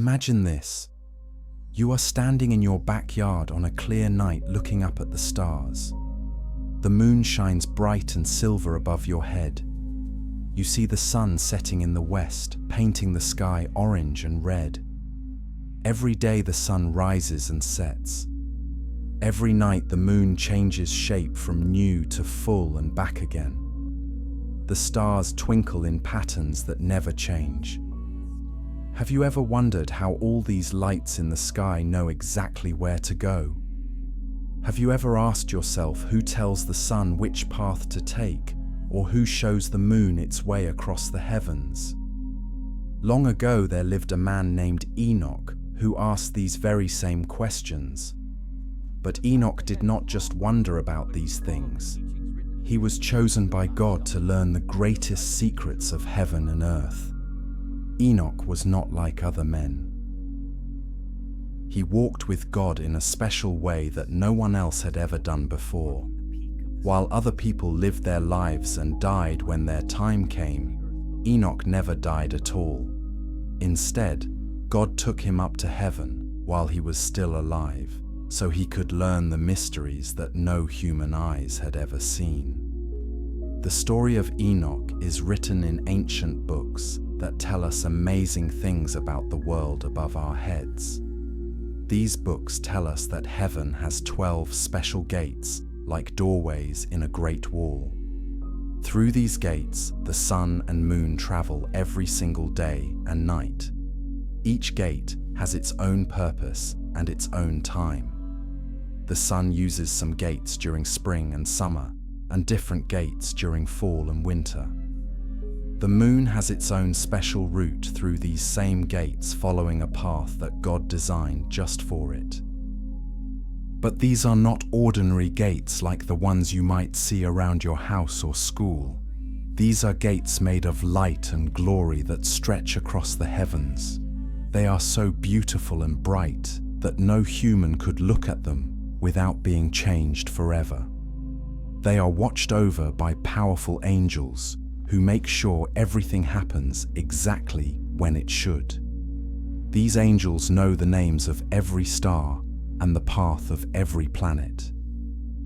Imagine this. You are standing in your backyard on a clear night looking up at the stars. The moon shines bright and silver above your head. You see the sun setting in the west, painting the sky orange and red. Every day the sun rises and sets. Every night the moon changes shape from new to full and back again. The stars twinkle in patterns that never change. Have you ever wondered how all these lights in the sky know exactly where to go? Have you ever asked yourself who tells the sun which path to take, or who shows the moon its way across the heavens? Long ago there lived a man named Enoch who asked these very same questions. But Enoch did not just wonder about these things. He was chosen by God to learn the greatest secrets of heaven and earth. Enoch was not like other men. He walked with God in a special way that no one else had ever done before. While other people lived their lives and died when their time came, Enoch never died at all. Instead, God took him up to heaven while he was still alive, so he could learn the mysteries that no human eyes had ever seen. The story of Enoch is written in ancient books that tell us amazing things about the world above our heads. These books tell us that heaven has 12 special gates, like doorways in a great wall. Through these gates, the sun and moon travel every single day and night. Each gate has its own purpose and its own time. The sun uses some gates during spring and summer, and different gates during fall and winter. The moon has its own special route through these same gates, following a path that God designed just for it. But these are not ordinary gates like the ones you might see around your house or school. These are gates made of light and glory that stretch across the heavens. They are so beautiful and bright that no human could look at them without being changed forever. They are watched over by powerful angels who make sure everything happens exactly when it should. These angels know the names of every star and the path of every planet.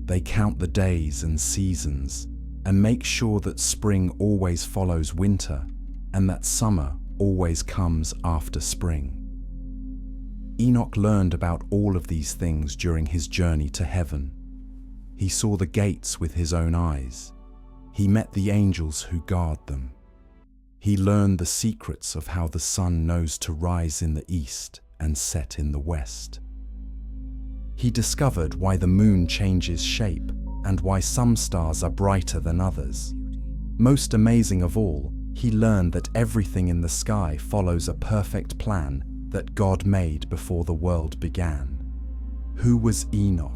They count the days and seasons and make sure that spring always follows winter and that summer always comes after spring. Enoch learned about all of these things during his journey to heaven. He saw the gates with his own eyes. He met the angels who guard them. He learned the secrets of how the sun knows to rise in the east and set in the west. He discovered why the moon changes shape and why some stars are brighter than others. Most amazing of all, he learned that everything in the sky follows a perfect plan that God made before the world began. Who was Enoch?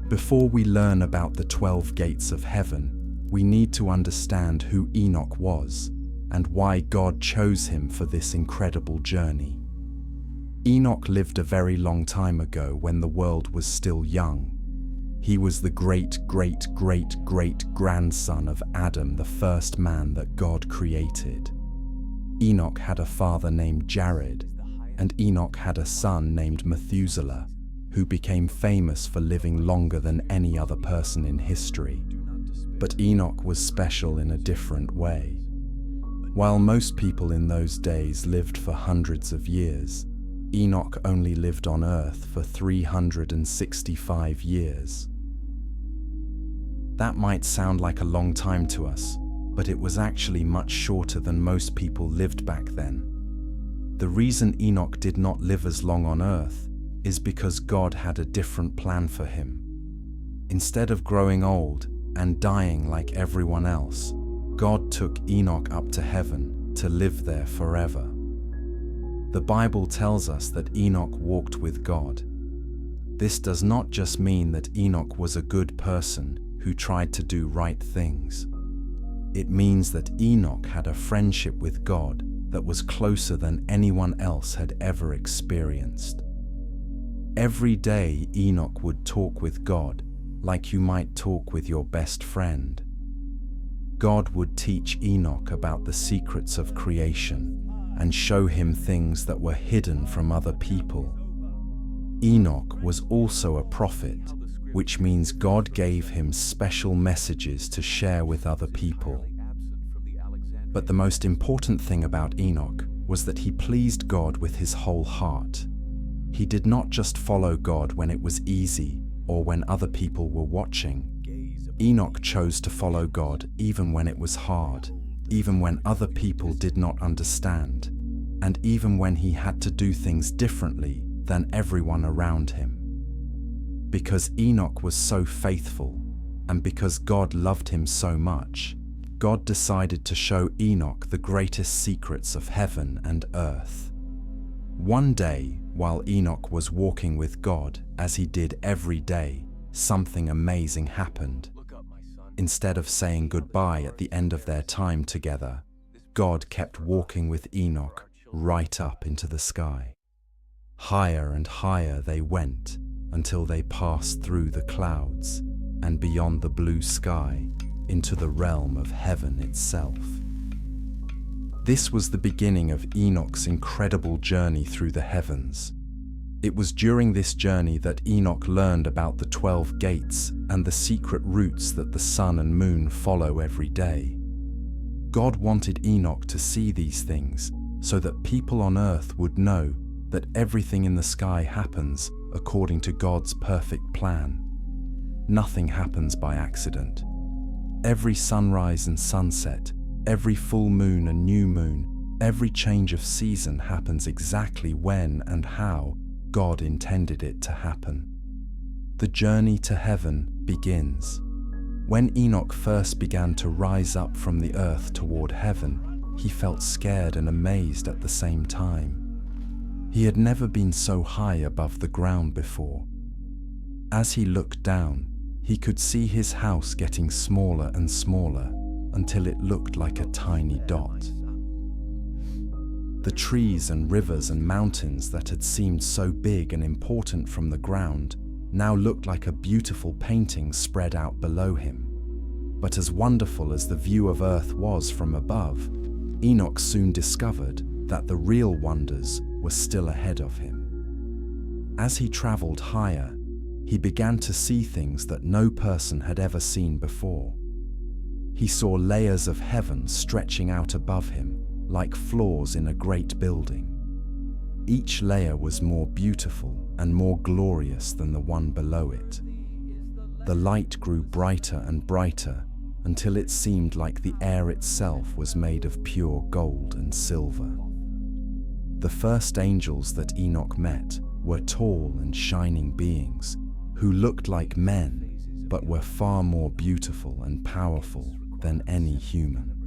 Before we learn about the 12 gates of heaven, we need to understand who Enoch was and why God chose him for this incredible journey. Enoch lived a very long time ago when the world was still young. He was the great-great-great-great-grandson of Adam, the first man that God created. Enoch had a father named Jared, and Enoch had a son named Methuselah, who became famous for living longer than any other person in history. But Enoch was special in a different way. While most people in those days lived for hundreds of years, Enoch only lived on earth for 365 years. That might sound like a long time to us, but it was actually much shorter than most people lived back then. The reason Enoch did not live as long on earth is because God had a different plan for him. Instead of growing old and dying like everyone else, God took Enoch up to heaven to live there forever. The Bible tells us that Enoch walked with God. This does not just mean that Enoch was a good person who tried to do right things. It means that Enoch had a friendship with God that was closer than anyone else had ever experienced. Every day Enoch would talk with God like you might talk with your best friend. God would teach Enoch about the secrets of creation and show him things that were hidden from other people. Enoch was also a prophet, which means God gave him special messages to share with other people. But the most important thing about Enoch was that he pleased God with his whole heart. He did not just follow God when it was easy or when other people were watching. Enoch chose to follow God even when it was hard, even when other people did not understand, and even when he had to do things differently than everyone around him. Because Enoch was so faithful, and because God loved him so much, God decided to show Enoch the greatest secrets of heaven and earth. One day, while Enoch was walking with God, as he did every day, something amazing happened. Instead of saying goodbye at the end of their time together, God kept walking with Enoch right up into the sky. Higher and higher they went until they passed through the clouds and beyond the blue sky into the realm of heaven itself. This was the beginning of Enoch's incredible journey through the heavens. It was during this journey that Enoch learned about the 12 gates and the secret routes that the sun and moon follow every day. God wanted Enoch to see these things so that people on earth would know that everything in the sky happens according to God's perfect plan. Nothing happens by accident. Every sunrise and sunset, every full moon and new moon, every change of season happens exactly when and how God intended it to happen. The journey to heaven begins. When Enoch first began to rise up from the earth toward heaven, he felt scared and amazed at the same time. He had never been so high above the ground before. As he looked down, he could see his house getting smaller and smaller until it looked like a tiny dot. The trees and rivers and mountains that had seemed so big and important from the ground now looked like a beautiful painting spread out below him. But as wonderful as the view of Earth was from above, Enoch soon discovered that the real wonders were still ahead of him. As he traveled higher, he began to see things that no person had ever seen before. He saw layers of heaven stretching out above him, like floors in a great building. Each layer was more beautiful and more glorious than the one below it. The light grew brighter and brighter until it seemed like the air itself was made of pure gold and silver. The first angels that Enoch met were tall and shining beings who looked like men but were far more beautiful and powerful than any human.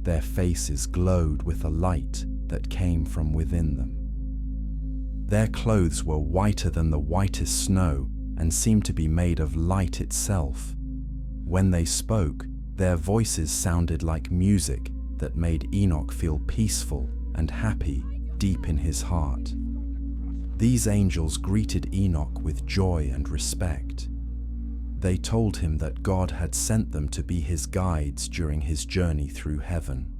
Their faces glowed with a light that came from within them. Their clothes were whiter than the whitest snow and seemed to be made of light itself. When they spoke, their voices sounded like music that made Enoch feel peaceful and happy deep in his heart. These angels greeted Enoch with joy and respect. They told him that God had sent them to be his guides during his journey through heaven.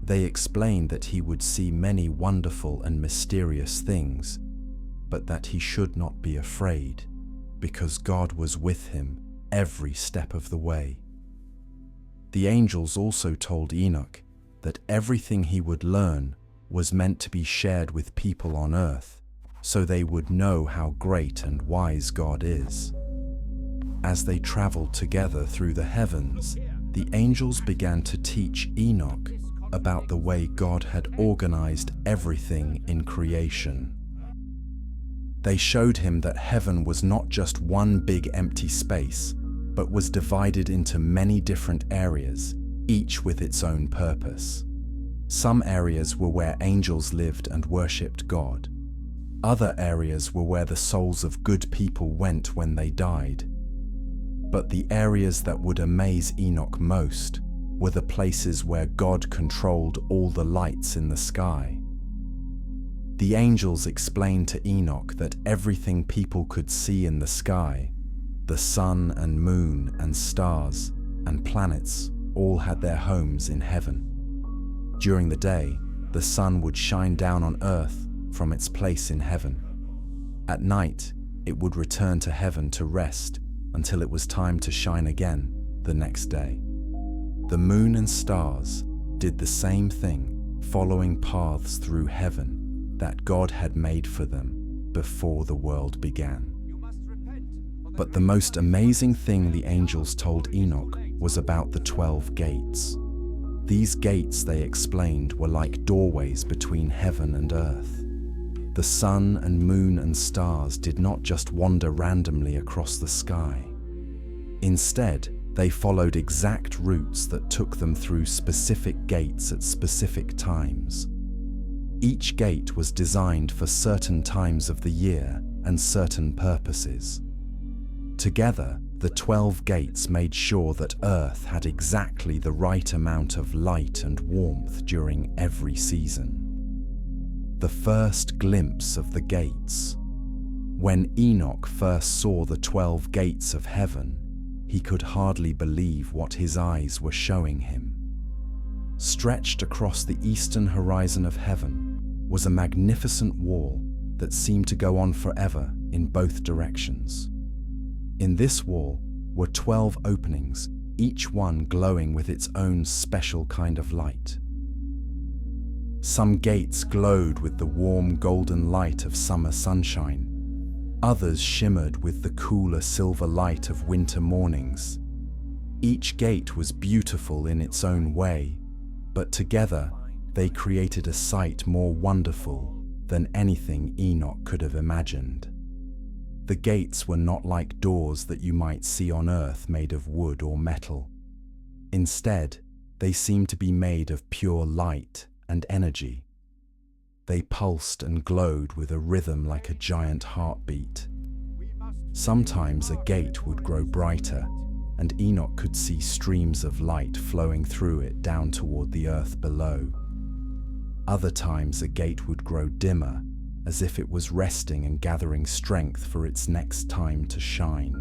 They explained that he would see many wonderful and mysterious things, but that he should not be afraid, because God was with him every step of the way. The angels also told Enoch that everything he would learn was meant to be shared with people on earth, so they would know how great and wise God is. As they traveled together through the heavens, the angels began to teach Enoch about the way God had organized everything in creation. They showed him that heaven was not just one big empty space, but was divided into many different areas, each with its own purpose. Some areas were where angels lived and worshipped God. Other areas were where the souls of good people went when they died. But the areas that would amaze Enoch most were the places where God controlled all the lights in the sky. The angels explained to Enoch that everything people could see in the sky, the sun and moon and stars and planets, all had their homes in heaven. During the day, the sun would shine down on earth from its place in heaven. At night, it would return to heaven to rest until it was time to shine again the next day. The moon and stars did the same thing, following paths through heaven that God had made for them before the world began. But the most amazing thing the angels told Enoch was about the 12 gates. These gates, they explained, were like doorways between heaven and earth. The sun and moon and stars did not just wander randomly across the sky. Instead, they followed exact routes that took them through specific gates at specific times. Each gate was designed for certain times of the year and certain purposes. Together, the 12 gates made sure that Earth had exactly the right amount of light and warmth during every season. The first glimpse of the gates. When Enoch first saw the 12 gates of heaven, he could hardly believe what his eyes were showing him. Stretched across the eastern horizon of heaven was a magnificent wall that seemed to go on forever in both directions. In this wall were 12 openings, each one glowing with its own special kind of light. Some gates glowed with the warm golden light of summer sunshine. Others shimmered with the cooler silver light of winter mornings. Each gate was beautiful in its own way, but together they created a sight more wonderful than anything Enoch could have imagined. The gates were not like doors that you might see on earth made of wood or metal. Instead, they seemed to be made of pure light and energy. They pulsed and glowed with a rhythm like a giant heartbeat. Sometimes a gate would grow brighter, and Enoch could see streams of light flowing through it down toward the earth below. Other times a gate would grow dimmer, as if it was resting and gathering strength for its next time to shine.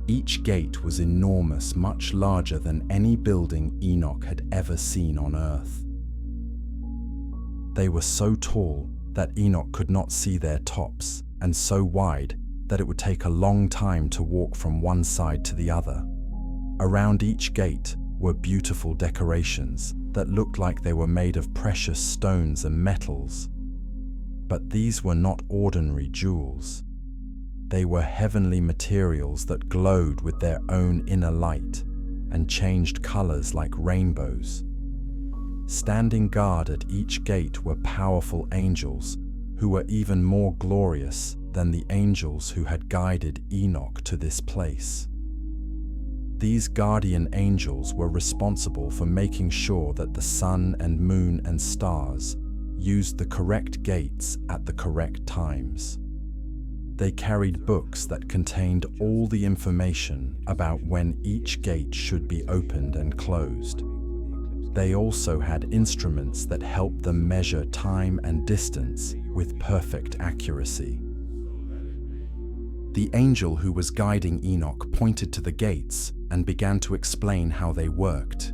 Each gate was enormous, much larger than any building Enoch had ever seen on earth. They were so tall that Enoch could not see their tops, and so wide that it would take a long time to walk from one side to the other. Around each gate were beautiful decorations that looked like they were made of precious stones and metals. But these were not ordinary jewels. They were heavenly materials that glowed with their own inner light and changed colors like rainbows. Standing guard at each gate were powerful angels who were even more glorious than the angels who had guided Enoch to this place. These guardian angels were responsible for making sure that the sun and moon and stars used the correct gates at the correct times. They carried books that contained all the information about when each gate should be opened and closed. They also had instruments that helped them measure time and distance with perfect accuracy. The angel who was guiding Enoch pointed to the gates and began to explain how they worked.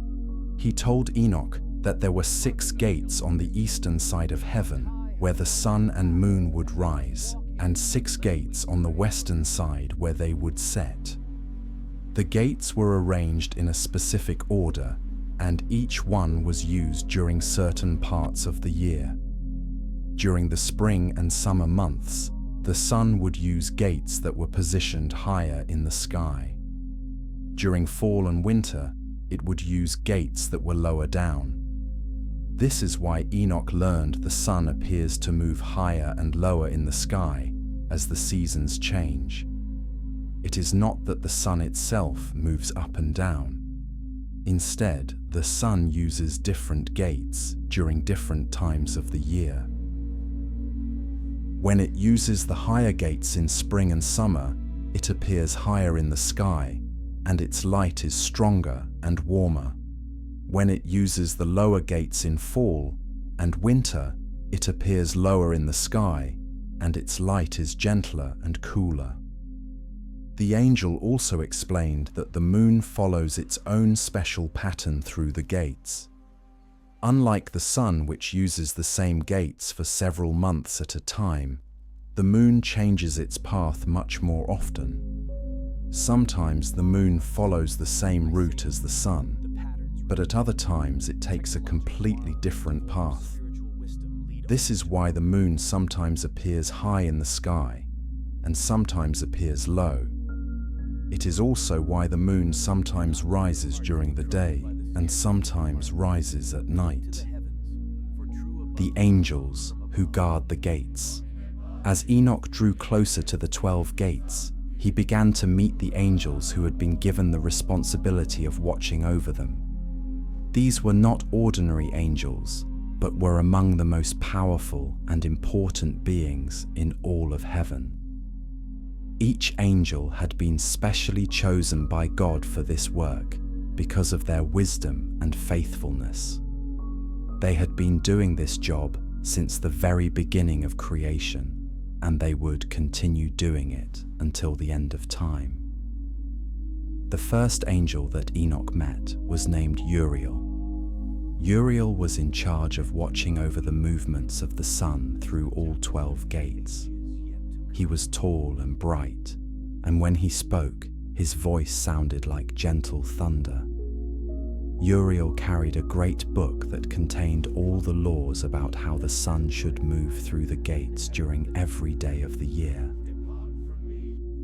He told Enoch that there were 6 gates on the eastern side of heaven where the sun and moon would rise, and 6 gates on the western side where they would set. The gates were arranged in a specific order, and each one was used during certain parts of the year. During the spring and summer months, the sun would use gates that were positioned higher in the sky. During fall and winter, it would use gates that were lower down. This is why Enoch learned the sun appears to move higher and lower in the sky as the seasons change. It is not that the sun itself moves up and down. Instead, the sun uses different gates during different times of the year. When it uses the higher gates in spring and summer, it appears higher in the sky, and its light is stronger and warmer. When it uses the lower gates in fall and winter, it appears lower in the sky, and its light is gentler and cooler. The angel also explained that the moon follows its own special pattern through the gates. Unlike the sun, which uses the same gates for several months at a time, the moon changes its path much more often. Sometimes the moon follows the same route as the sun, but at other times it takes a completely different path. This is why the moon sometimes appears high in the sky and sometimes appears low. It is also why the moon sometimes rises during the day and sometimes rises at night. The angels who guard the gates. As Enoch drew closer to the 12 gates, he began to meet the angels who had been given the responsibility of watching over them. These were not ordinary angels, but were among the most powerful and important beings in all of heaven. Each angel had been specially chosen by God for this work because of their wisdom and faithfulness. They had been doing this job since the very beginning of creation, and they would continue doing it until the end of time. The first angel that Enoch met was named Uriel. Uriel was in charge of watching over the movements of the sun through all 12 gates. He was tall and bright, and when he spoke, his voice sounded like gentle thunder. Uriel carried a great book that contained all the laws about how the sun should move through the gates during every day of the year.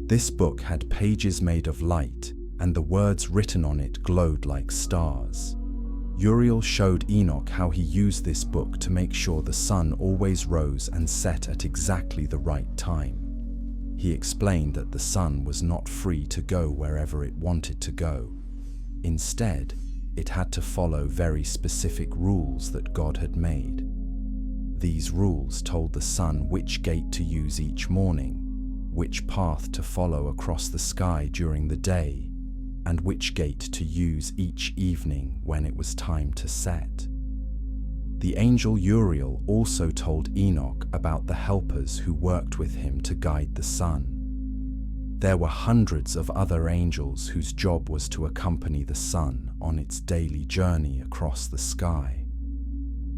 This book had pages made of light, and the words written on it glowed like stars. Uriel showed Enoch how he used this book to make sure the sun always rose and set at exactly the right time. He explained that the sun was not free to go wherever it wanted to go. Instead, it had to follow very specific rules that God had made. These rules told the sun which gate to use each morning, which path to follow across the sky during the day, and which gate to use each evening when it was time to set. The angel Uriel also told Enoch about the helpers who worked with him to guide the sun. There were hundreds of other angels whose job was to accompany the sun on its daily journey across the sky.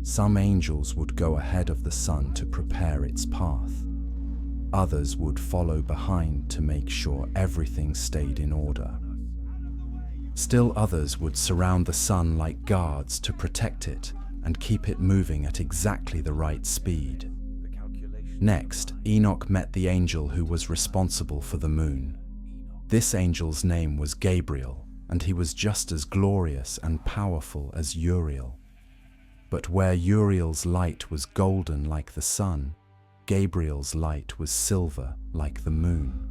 Some angels would go ahead of the sun to prepare its path. Others would follow behind to make sure everything stayed in order. Still others would surround the sun like guards to protect it and keep it moving at exactly the right speed. Next, Enoch met the angel who was responsible for the moon. This angel's name was Gabriel, and he was just as glorious and powerful as Uriel. But where Uriel's light was golden like the sun, Gabriel's light was silver like the moon.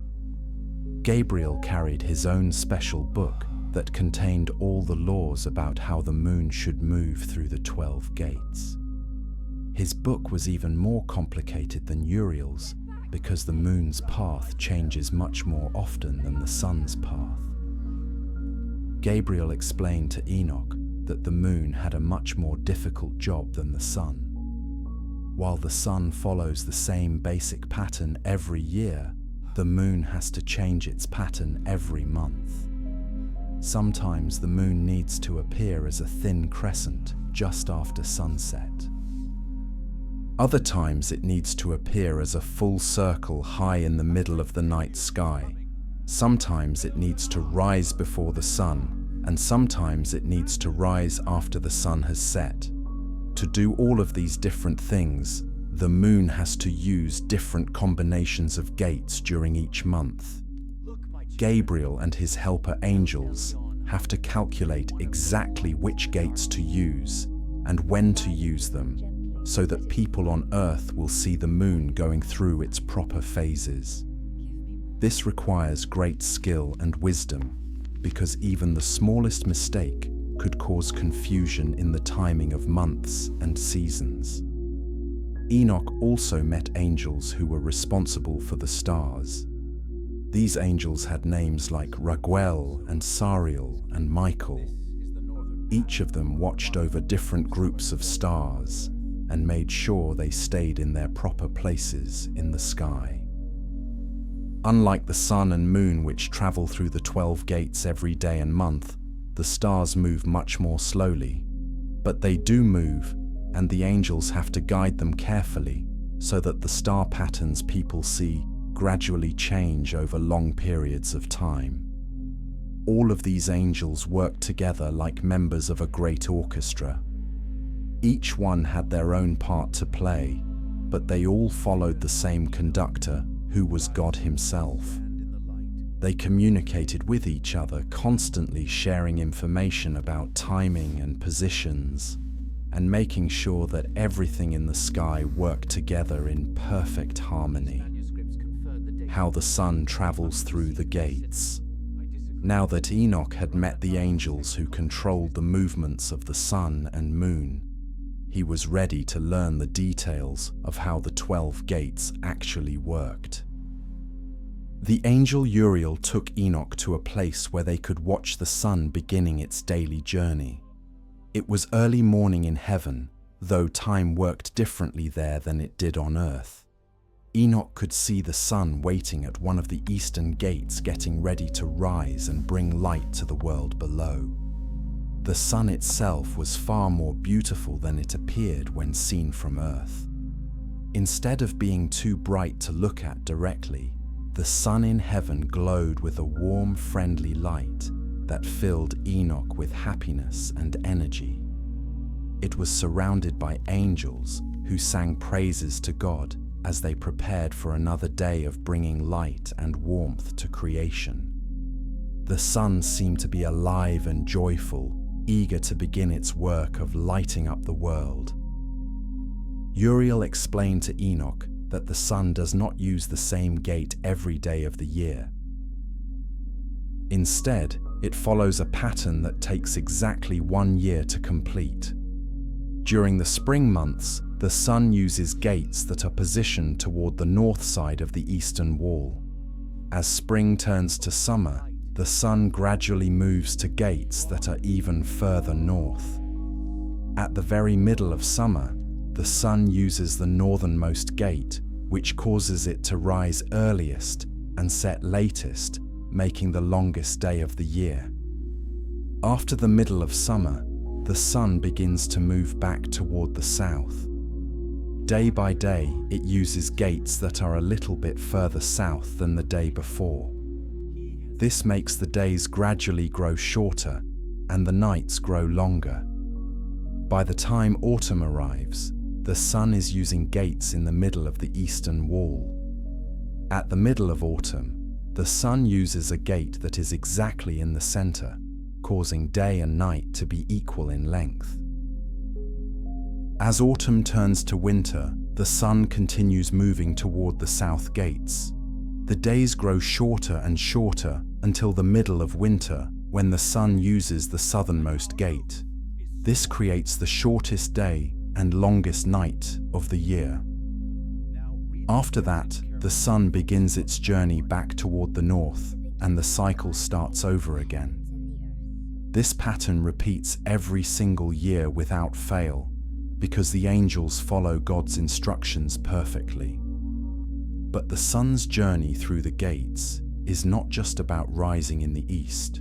Gabriel carried his own special book that contained all the laws about how the moon should move through the 12 gates. His book was even more complicated than Uriel's because the moon's path changes much more often than the sun's path. Gabriel explained to Enoch that the moon had a much more difficult job than the sun. While the sun follows the same basic pattern every year, the moon has to change its pattern every month. Sometimes the moon needs to appear as a thin crescent just after sunset. Other times it needs to appear as a full circle high in the middle of the night sky. Sometimes it needs to rise before the sun, and sometimes it needs to rise after the sun has set. To do all of these different things, the moon has to use different combinations of gates during each month. Gabriel and his helper angels have to calculate exactly which gates to use and when to use them, so that people on Earth will see the moon going through its proper phases. This requires great skill and wisdom, because even the smallest mistake could cause confusion in the timing of months and seasons. Enoch also met angels who were responsible for the stars. These angels had names like Raguel and Sariel and Michael. Each of them watched over different groups of stars and made sure they stayed in their proper places in the sky. Unlike the sun and moon, which travel through the 12 gates every day and month, the stars move much more slowly. But they do move, and the angels have to guide them carefully so that the star patterns people see gradually change over long periods of time. All of these angels work together like members of a great orchestra. Each one had their own part to play, but they all followed the same conductor, who was God Himself. They communicated with each other, constantly sharing information about timing and positions, and making sure that everything in the sky worked together in perfect harmony. How the sun travels through the gates. Now that Enoch had met the angels who controlled the movements of the sun and moon, he was ready to learn the details of how the 12 gates actually worked. The angel Uriel took Enoch to a place where they could watch the sun beginning its daily journey. It was early morning in heaven, though time worked differently there than it did on earth. Enoch could see the sun waiting at one of the eastern gates, getting ready to rise and bring light to the world below. The sun itself was far more beautiful than it appeared when seen from earth. Instead of being too bright to look at directly, the sun in heaven glowed with a warm, friendly light that filled Enoch with happiness and energy. It was surrounded by angels who sang praises to God as they prepared for another day of bringing light and warmth to creation. The sun seemed to be alive and joyful, eager to begin its work of lighting up the world. Uriel explained to Enoch that the sun does not use the same gate every day of the year. Instead, it follows a pattern that takes exactly 1 year to complete. During the spring months, the sun uses gates that are positioned toward the north side of the eastern wall. As spring turns to summer, the sun gradually moves to gates that are even further north. At the very middle of summer, the sun uses the northernmost gate, which causes it to rise earliest and set latest, making the longest day of the year. After the middle of summer, the sun begins to move back toward the south. Day by day, it uses gates that are a little bit further south than the day before. This makes the days gradually grow shorter and the nights grow longer. By the time autumn arrives, the sun is using gates in the middle of the eastern wall. At the middle of autumn, the sun uses a gate that is exactly in the center, causing day and night to be equal in length. As autumn turns to winter, the sun continues moving toward the south gates. The days grow shorter and shorter until the middle of winter, when the sun uses the southernmost gate. This creates the shortest day and longest night of the year. After that, the sun begins its journey back toward the north, and the cycle starts over again. This pattern repeats every single year without fail, because the angels follow God's instructions perfectly. But the sun's journey through the gates is not just about rising in the east.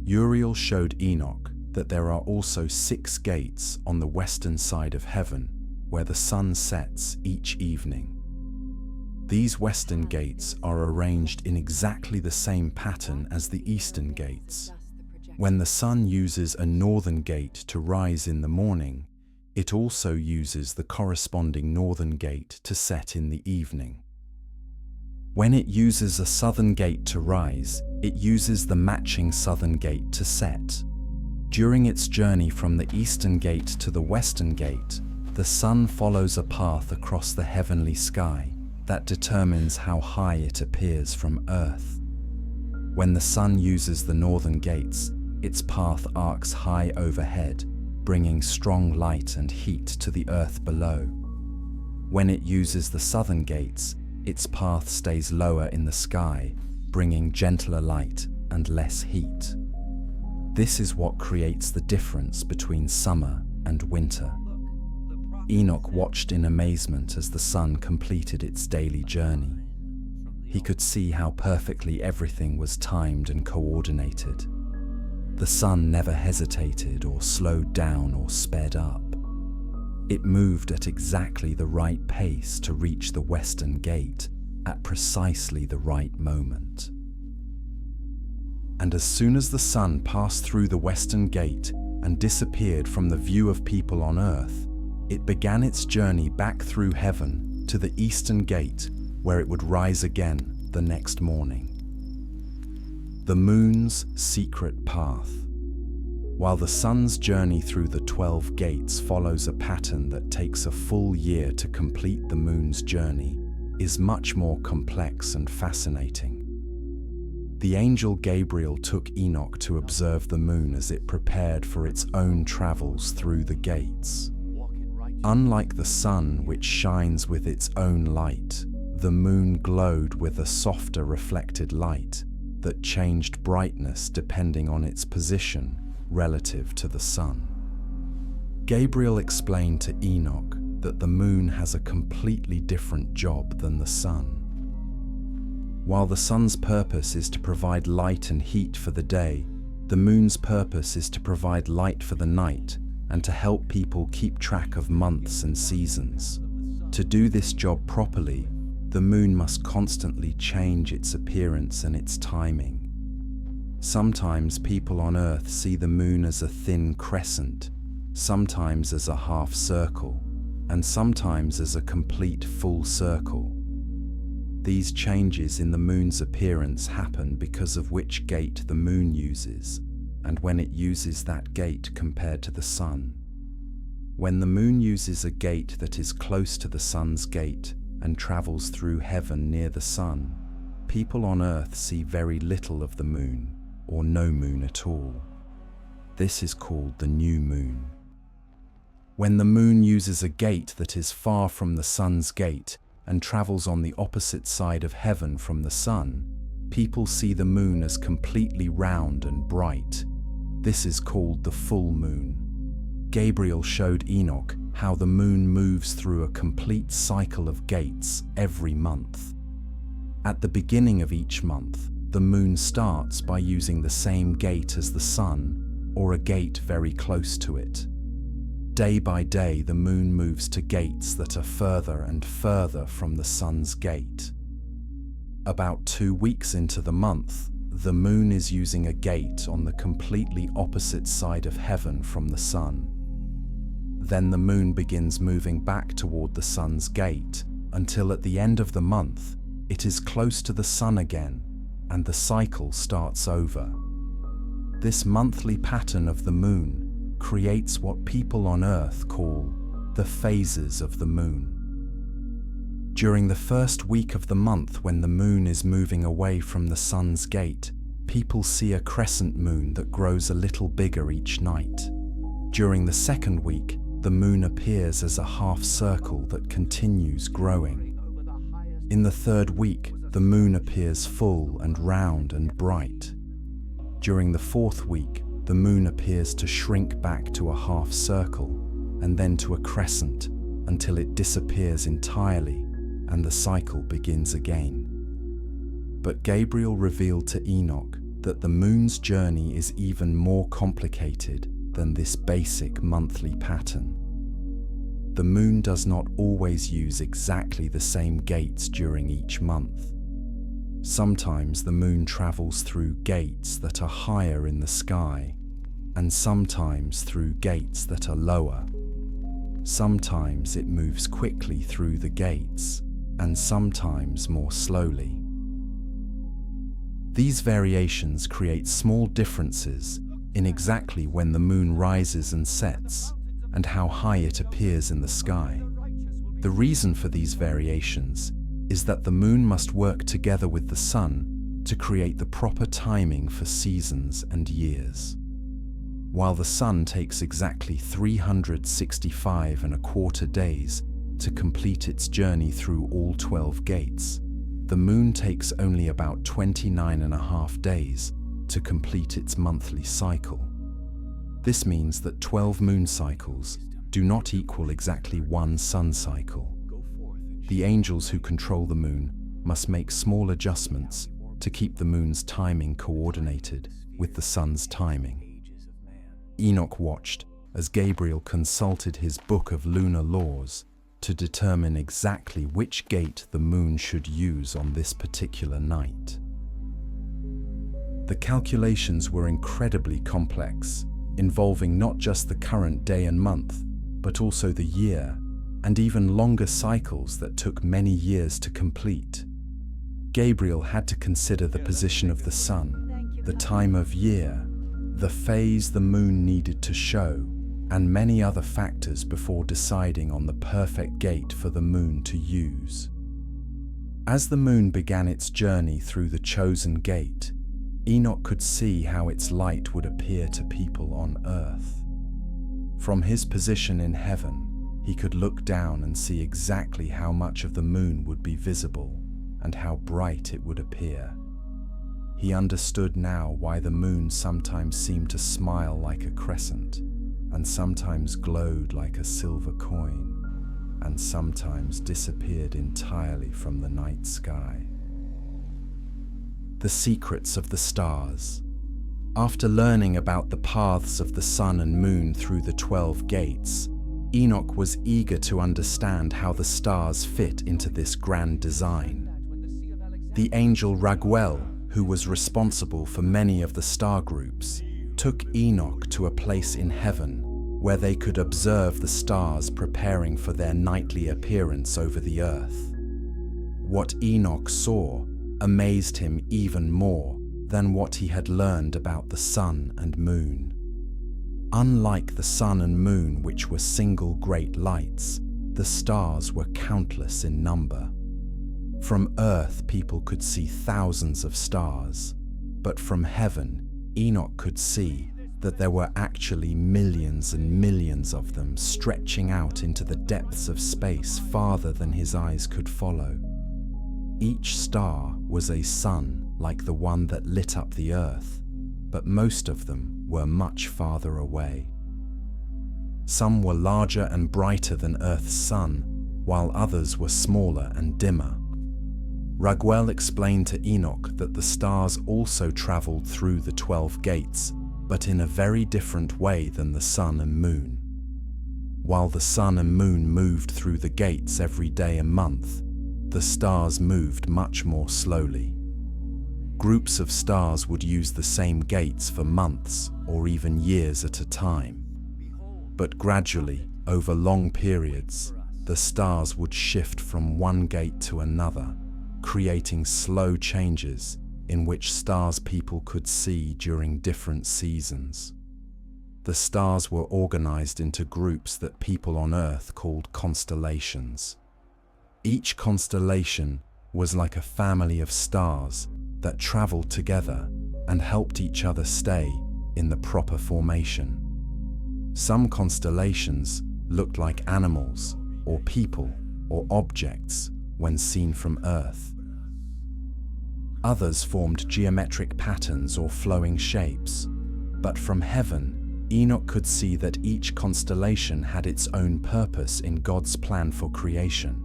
Uriel showed Enoch that there are also 6 gates on the western side of heaven where the sun sets each evening. These western gates are arranged in exactly the same pattern as the eastern gates. When the sun uses a northern gate to rise in the morning, it also uses the corresponding northern gate to set in the evening. When it uses a southern gate to rise, it uses the matching southern gate to set. During its journey from the eastern gate to the western gate, the sun follows a path across the heavenly sky that determines how high it appears from Earth. When the sun uses the northern gates, its path arcs high overhead, bringing strong light and heat to the earth below. When it uses the southern gates, its path stays lower in the sky, bringing gentler light and less heat. This is what creates the difference between summer and winter. Enoch watched in amazement as the sun completed its daily journey. He could see how perfectly everything was timed and coordinated. The sun never hesitated or slowed down or sped up. It moved at exactly the right pace to reach the western gate at precisely the right moment. And as soon as the sun passed through the western gate and disappeared from the view of people on earth, it began its journey back through heaven to the eastern gate, where it would rise again the next morning. The moon's secret path. While the sun's journey through the 12 gates follows a pattern that takes a full year to complete, the moon's journey is much more complex and fascinating. The angel Gabriel took Enoch to observe the moon as it prepared for its own travels through the gates. Unlike the sun, which shines with its own light, the moon glowed with a softer reflected light that changed brightness depending on its position relative to the sun. Gabriel explained to Enoch that the moon has a completely different job than the sun. While the sun's purpose is to provide light and heat for the day, the moon's purpose is to provide light for the night and to help people keep track of months and seasons. To do this job properly, the moon must constantly change its appearance and its timing. Sometimes people on Earth see the moon as a thin crescent, sometimes as a half circle, and sometimes as a complete full circle. These changes in the moon's appearance happen because of which gate the moon uses, and when it uses that gate compared to the sun. When the moon uses a gate that is close to the sun's gate and travels through heaven near the sun, people on Earth see very little of the moon, or no moon at all. This is called the new moon. When the moon uses a gate that is far from the sun's gate and travels on the opposite side of heaven from the sun, people see the moon as completely round and bright. This is called the full moon. Gabriel showed Enoch how the moon moves through a complete cycle of gates every month. At the beginning of each month, the moon starts by using the same gate as the sun, or a gate very close to it. Day by day, the moon moves to gates that are further and further from the sun's gate. About 2 weeks into the month, the moon is using a gate on the completely opposite side of heaven from the sun. Then the moon begins moving back toward the sun's gate until at the end of the month, it is close to the sun again, and the cycle starts over. This monthly pattern of the moon creates what people on Earth call the phases of the moon. During the first week of the month, when the moon is moving away from the sun's gate, people see a crescent moon that grows a little bigger each night. During the second week, the moon appears as a half circle that continues growing. In the third week, the moon appears full and round and bright. During the fourth week, the moon appears to shrink back to a half circle and then to a crescent until it disappears entirely and the cycle begins again. But Gabriel revealed to Enoch that the moon's journey is even more complicated than this basic monthly pattern. The moon does not always use exactly the same gates during each month. Sometimes the moon travels through gates that are higher in the sky, and sometimes through gates that are lower. Sometimes it moves quickly through the gates, and sometimes more slowly. These variations create small differences in exactly when the moon rises and sets, and how high it appears in the sky. The reason for these variations is that the moon must work together with the sun to create the proper timing for seasons and years. While the sun takes exactly 365¼ days to complete its journey through all 12 gates, the moon takes only about 29½ days to complete its monthly cycle. This means that 12 moon cycles do not equal exactly one sun cycle. The angels who control the moon must make small adjustments to keep the moon's timing coordinated with the sun's timing. Enoch watched as Gabriel consulted his book of lunar laws to determine exactly which gate the moon should use on this particular night. The calculations were incredibly complex, involving not just the current day and month, but also the year, and even longer cycles that took many years to complete. Gabriel had to consider the position of the sun, the time of year, the phase the moon needed to show, and many other factors before deciding on the perfect gate for the moon to use. As the moon began its journey through the chosen gate, Enoch could see how its light would appear to people on earth. From his position in heaven, he could look down and see exactly how much of the moon would be visible and how bright it would appear. He understood now why the moon sometimes seemed to smile like a crescent, and sometimes glowed like a silver coin, and sometimes disappeared entirely from the night sky. The secrets of the stars. After learning about the paths of the sun and moon through the 12 gates, Enoch was eager to understand how the stars fit into this grand design. The angel Raguel, who was responsible for many of the star groups, took Enoch to a place in heaven where they could observe the stars preparing for their nightly appearance over the earth. What Enoch saw amazed him even more than what he had learned about the sun and moon. Unlike the sun and moon, which were single great lights, the stars were countless in number. From earth, people could see thousands of stars, but from heaven, Enoch could see that there were actually millions and millions of them stretching out into the depths of space farther than his eyes could follow. Each star was a sun like the one that lit up the earth, but most of them were much farther away. Some were larger and brighter than Earth's sun, while others were smaller and dimmer. Raguel explained to Enoch that the stars also traveled through the 12 gates, but in a very different way than the sun and moon. While the sun and moon moved through the gates every day and month, the stars moved much more slowly. Groups of stars would use the same gates for months or even years at a time. But gradually, over long periods, the stars would shift from one gate to another, creating slow changes in which stars people could see during different seasons. The stars were organized into groups that people on Earth called constellations. Each constellation was like a family of stars that traveled together and helped each other stay in the proper formation. Some constellations looked like animals or people or objects when seen from Earth. Others formed geometric patterns or flowing shapes, but from heaven, Enoch could see that each constellation had its own purpose in God's plan for creation.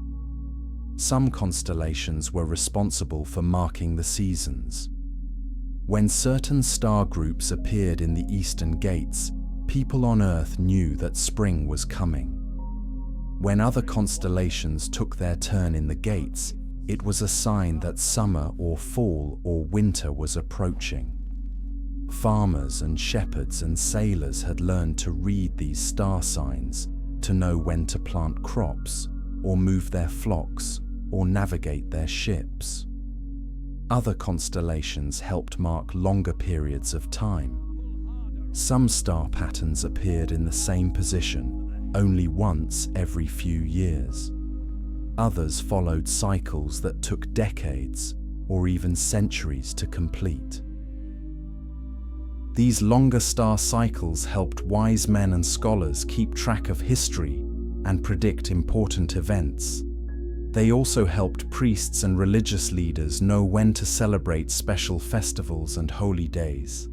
Some constellations were responsible for marking the seasons. When certain star groups appeared in the eastern gates, people on Earth knew that spring was coming. When other constellations took their turn in the gates, it was a sign that summer or fall or winter was approaching. Farmers and shepherds and sailors had learned to read these star signs to know when to plant crops, or move their flocks, or navigate their ships. Other constellations helped mark longer periods of time. Some star patterns appeared in the same position only once every few years. Others followed cycles that took decades or even centuries to complete. These longer star cycles helped wise men and scholars keep track of history and predict important events. They also helped priests and religious leaders know when to celebrate special festivals and holy days.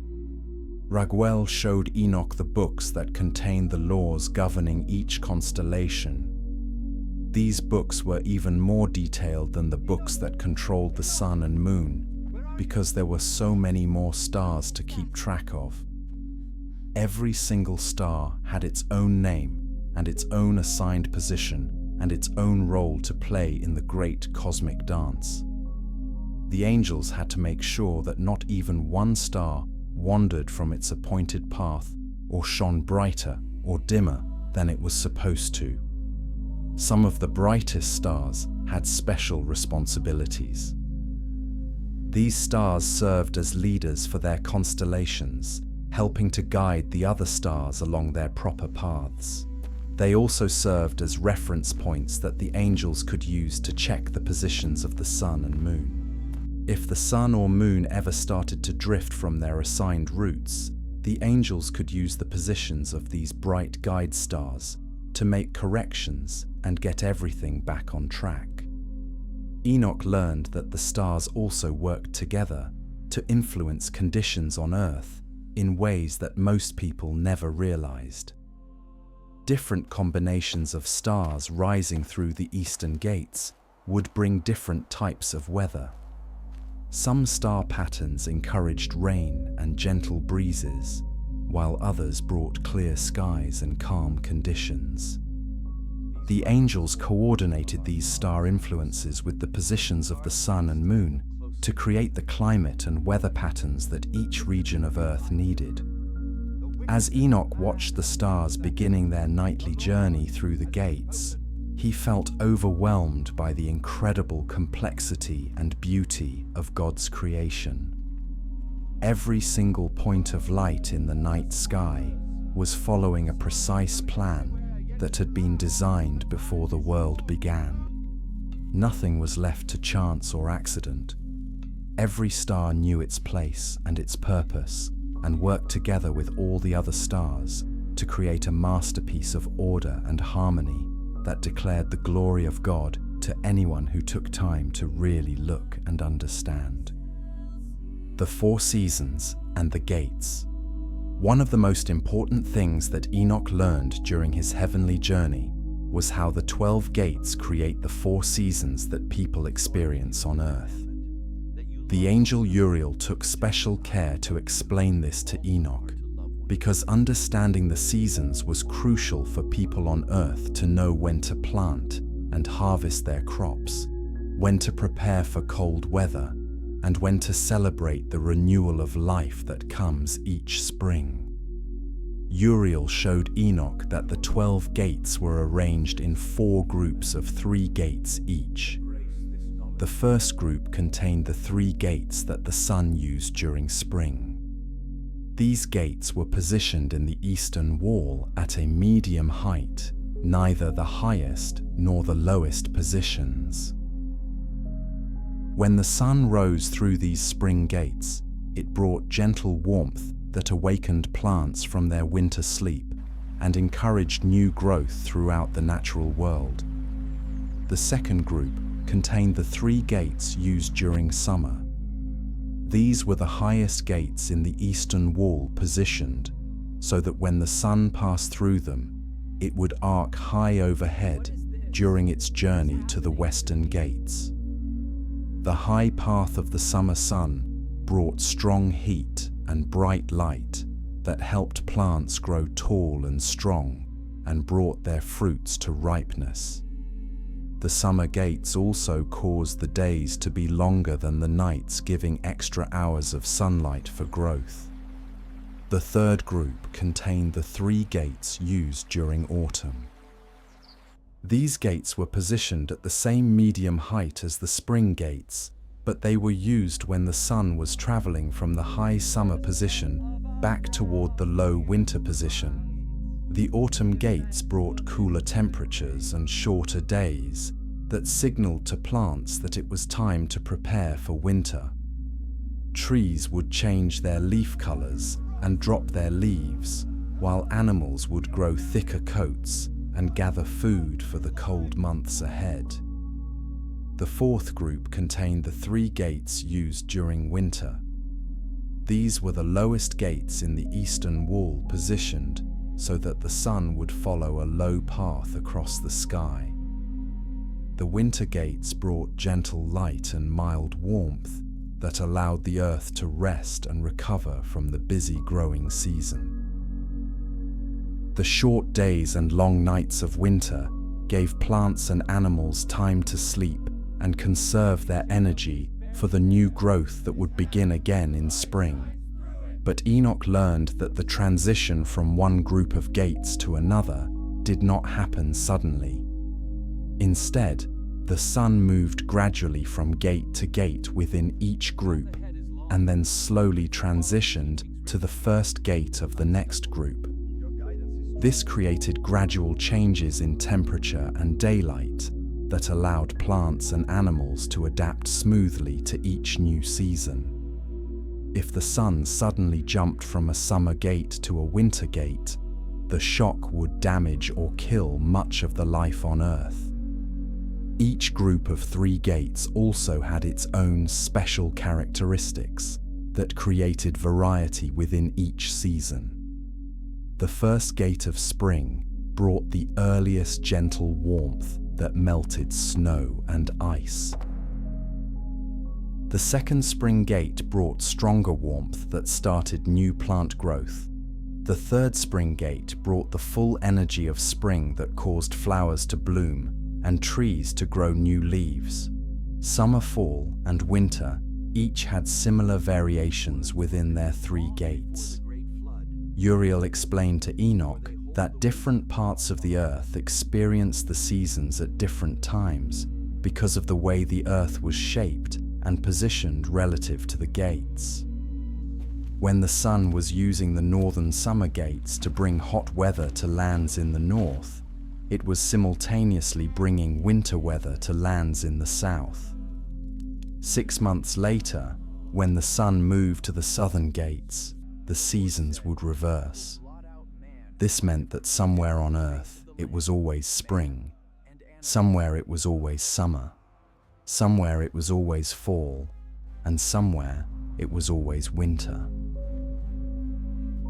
Raguel showed Enoch the books that contained the laws governing each constellation. These books were even more detailed than the books that controlled the sun and moon, because there were so many more stars to keep track of. Every single star had its own name and its own assigned position and its own role to play in the great cosmic dance. The angels had to make sure that not even one star wandered from its appointed path or shone brighter or dimmer than it was supposed to. Some of the brightest stars had special responsibilities. These stars served as leaders for their constellations, helping to guide the other stars along their proper paths. They also served as reference points that the angels could use to check the positions of the sun and moon. If the sun or moon ever started to drift from their assigned routes, the angels could use the positions of these bright guide stars to make corrections and get everything back on track. Enoch learned that the stars also worked together to influence conditions on Earth in ways that most people never realized. Different combinations of stars rising through the eastern gates would bring different types of weather. Some star patterns encouraged rain and gentle breezes, while others brought clear skies and calm conditions. The angels coordinated these star influences with the positions of the sun and moon to create the climate and weather patterns that each region of Earth needed. As Enoch watched the stars beginning their nightly journey through the gates, he felt overwhelmed by the incredible complexity and beauty of God's creation. Every single point of light in the night sky was following a precise plan that had been designed before the world began. Nothing was left to chance or accident. Every star knew its place and its purpose and worked together with all the other stars to create a masterpiece of order and harmony that declared the glory of God to anyone who took time to really look and understand. The 4 seasons and the gates. One of the most important things that Enoch learned during his heavenly journey was how the 12 gates create the 4 seasons that people experience on Earth. The angel Uriel took special care to explain this to Enoch, because understanding the seasons was crucial for people on Earth to know when to plant and harvest their crops, when to prepare for cold weather, and when to celebrate the renewal of life that comes each spring. Uriel showed Enoch that the 12 gates were arranged in 4 groups of 3 gates each. The first group contained the 3 gates that the sun used during spring. These gates were positioned in the eastern wall at a medium height, neither the highest nor the lowest positions. When the sun rose through these spring gates, it brought gentle warmth that awakened plants from their winter sleep and encouraged new growth throughout the natural world. The second group contained the 3 gates used during summer. These were the highest gates in the eastern wall positioned so that when the sun passed through them, it would arc high overhead during its journey to the western gates. The high path of the summer sun brought strong heat and bright light that helped plants grow tall and strong and brought their fruits to ripeness. The summer gates also caused the days to be longer than the nights, giving extra hours of sunlight for growth. The third group contained the 3 gates used during autumn. These gates were positioned at the same medium height as the spring gates, but they were used when the sun was traveling from the high summer position back toward the low winter position. The autumn gates brought cooler temperatures and shorter days that signaled to plants that it was time to prepare for winter. Trees would change their leaf colors and drop their leaves, while animals would grow thicker coats and gather food for the cold months ahead. The fourth group contained the 3 gates used during winter. These were the lowest gates in the eastern wall, positioned so that the sun would follow a low path across the sky. The winter gates brought gentle light and mild warmth that allowed the earth to rest and recover from the busy growing season. The short days and long nights of winter gave plants and animals time to sleep and conserve their energy for the new growth that would begin again in spring. But Enoch learned that the transition from one group of gates to another did not happen suddenly. Instead, the sun moved gradually from gate to gate within each group and then slowly transitioned to the first gate of the next group. This created gradual changes in temperature and daylight that allowed plants and animals to adapt smoothly to each new season. If the sun suddenly jumped from a summer gate to a winter gate, the shock would damage or kill much of the life on Earth. Each group of 3 gates also had its own special characteristics that created variety within each season. The first gate of spring brought the earliest gentle warmth that melted snow and ice. The second spring gate brought stronger warmth that started new plant growth. The third spring gate brought the full energy of spring that caused flowers to bloom and trees to grow new leaves. Summer, fall, and winter each had similar variations within their 3 gates. Uriel explained to Enoch that different parts of the earth experienced the seasons at different times because of the way the earth was shaped and positioned relative to the gates. When the sun was using the northern summer gates to bring hot weather to lands in the north, it was simultaneously bringing winter weather to lands in the south. 6 months later, when the sun moved to the southern gates, the seasons would reverse. This meant that somewhere on Earth it was always spring, somewhere it was always summer, somewhere it was always fall, and somewhere it was always winter.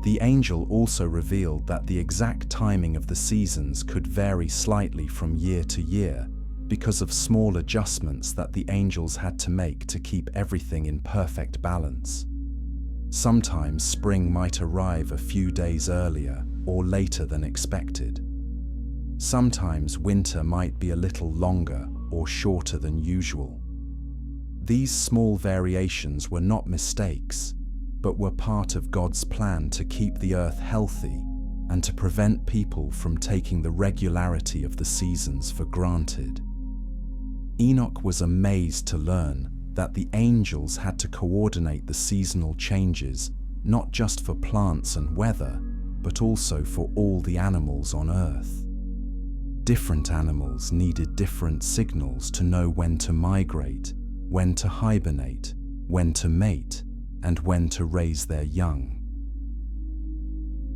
The angel also revealed that the exact timing of the seasons could vary slightly from year to year because of small adjustments that the angels had to make to keep everything in perfect balance. Sometimes spring might arrive a few days earlier or later than expected. Sometimes winter might be a little longer or shorter than usual. These small variations were not mistakes, but were part of God's plan to keep the earth healthy and to prevent people from taking the regularity of the seasons for granted. Enoch was amazed to learn that the angels had to coordinate the seasonal changes not just for plants and weather, but also for all the animals on Earth. Different animals needed different signals to know when to migrate, when to hibernate, when to mate, and when to raise their young.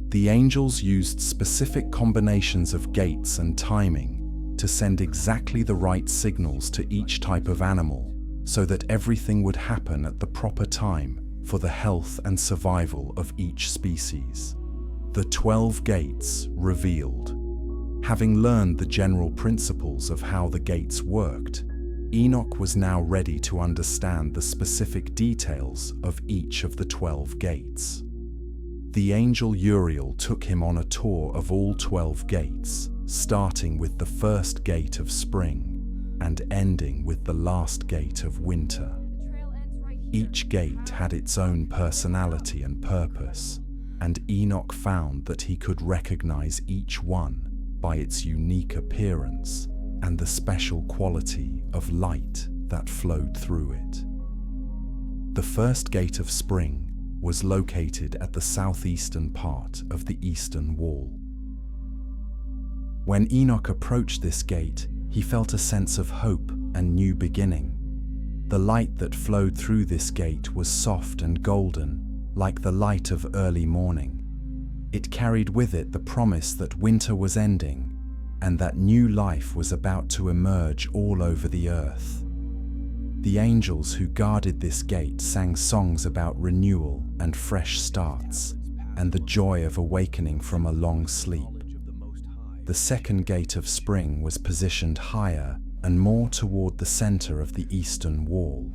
The angels used specific combinations of gates and timing to send exactly the right signals to each type of animal so that everything would happen at the proper time for the health and survival of each species. The 12 gates revealed. Having learned the general principles of how the gates worked, Enoch was now ready to understand the specific details of each of the 12 gates. The angel Uriel took him on a tour of all 12 gates, starting with the first gate of spring and ending with the last gate of winter. Each gate had its own personality and purpose, and Enoch found that he could recognize each one by its unique appearance and the special quality of light that flowed through it. The first gate of spring was located at the southeastern part of the eastern wall. When Enoch approached this gate, he felt a sense of hope and new beginning. The light that flowed through this gate was soft and golden, like the light of early morning. It carried with it the promise that winter was ending and that new life was about to emerge all over the earth. The angels who guarded this gate sang songs about renewal and fresh starts, and the joy of awakening from a long sleep. The second gate of spring was positioned higher and more toward the center of the eastern wall.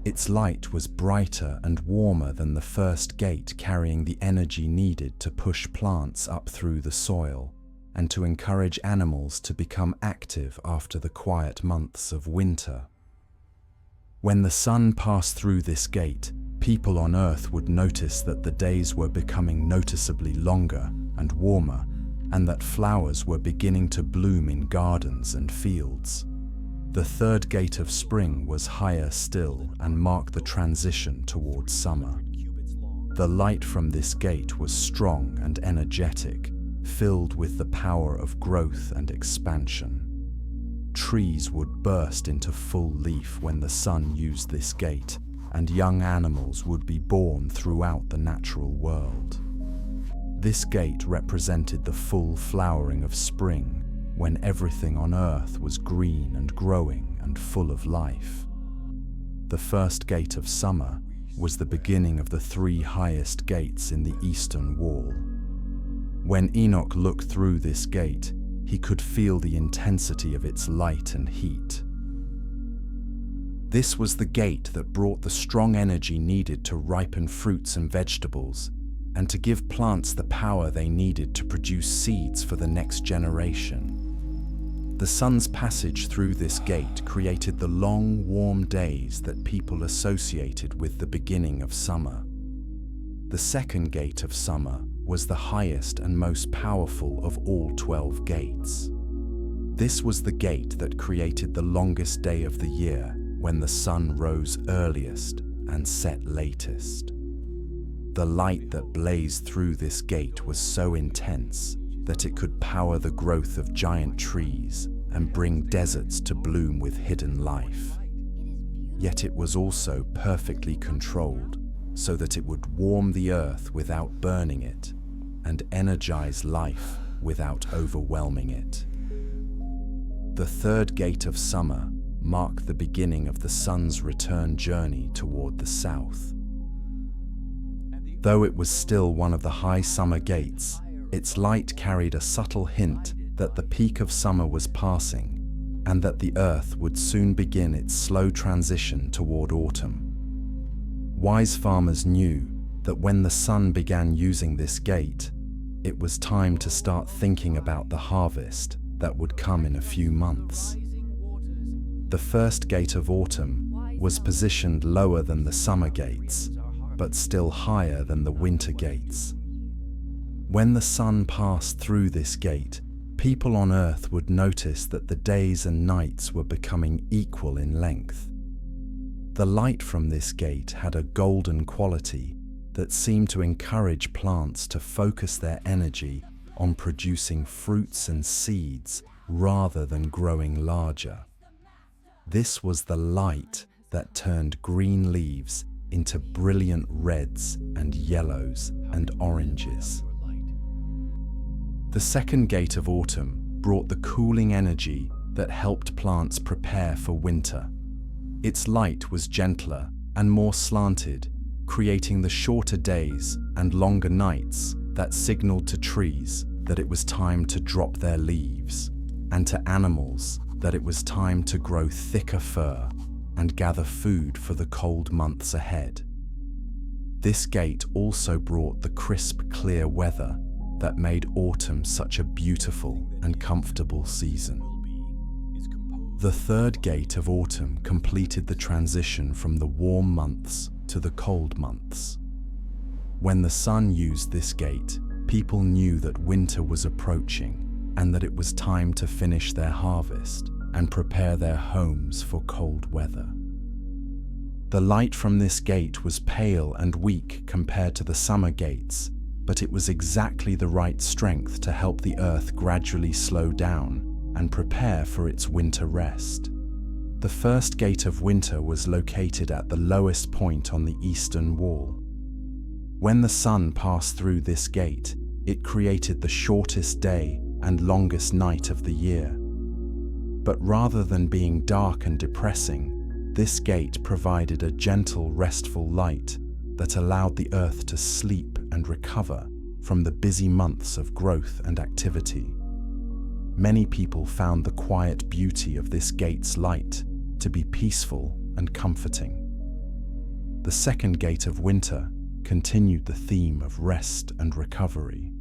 Its light was brighter and warmer than the first gate, carrying the energy needed to push plants up through the soil and to encourage animals to become active after the quiet months of winter. When the sun passed through this gate, people on Earth would notice that the days were becoming noticeably longer and warmer, and that flowers were beginning to bloom in gardens and fields. The third gate of spring was higher still and marked the transition towards summer. The light from this gate was strong and energetic, filled with the power of growth and expansion. Trees would burst into full leaf when the sun used this gate, and young animals would be born throughout the natural world. This gate represented the full flowering of spring, when everything on Earth was green and growing and full of life. The first gate of summer was the beginning of the three highest gates in the eastern wall. When Enoch looked through this gate, he could feel the intensity of its light and heat. This was the gate that brought the strong energy needed to ripen fruits and vegetables, and to give plants the power they needed to produce seeds for the next generation. The sun's passage through this gate created the long, warm days that people associated with the beginning of summer. The second gate of summer was the highest and most powerful of all 12 gates. This was the gate that created the longest day of the year, when the sun rose earliest and set latest. The light that blazed through this gate was so intense that it could power the growth of giant trees and bring deserts to bloom with hidden life. Yet it was also perfectly controlled, so that it would warm the earth without burning it and energize life without overwhelming it. The third gate of summer marked the beginning of the sun's return journey toward the south. Though it was still one of the high summer gates, its light carried a subtle hint that the peak of summer was passing and that the earth would soon begin its slow transition toward autumn. Wise farmers knew that when the sun began using this gate, it was time to start thinking about the harvest that would come in a few months. The first gate of autumn was positioned lower than the summer gates, but still higher than the winter gates. When the sun passed through this gate, people on Earth would notice that the days and nights were becoming equal in length. The light from this gate had a golden quality that seemed to encourage plants to focus their energy on producing fruits and seeds rather than growing larger. This was the light that turned green leaves into brilliant reds and yellows and oranges. The second gate of autumn brought the cooling energy that helped plants prepare for winter. Its light was gentler and more slanted, creating the shorter days and longer nights that signaled to trees that it was time to drop their leaves, and to animals that it was time to grow thicker fur and gather food for the cold months ahead. This gate also brought the crisp, clear weather that made autumn such a beautiful and comfortable season. The third gate of autumn completed the transition from the warm months to the cold months. When the sun used this gate, people knew that winter was approaching and that it was time to finish their harvest and prepare their homes for cold weather. The light from this gate was pale and weak compared to the summer gates, but it was exactly the right strength to help the earth gradually slow down and prepare for its winter rest. The first gate of winter was located at the lowest point on the eastern wall. When the sun passed through this gate, it created the shortest day and longest night of the year. But rather than being dark and depressing, this gate provided a gentle, restful light that allowed the earth to sleep and recover from the busy months of growth and activity. Many people found the quiet beauty of this gate's light to be peaceful and comforting. The second gate of winter continued the theme of rest and recovery.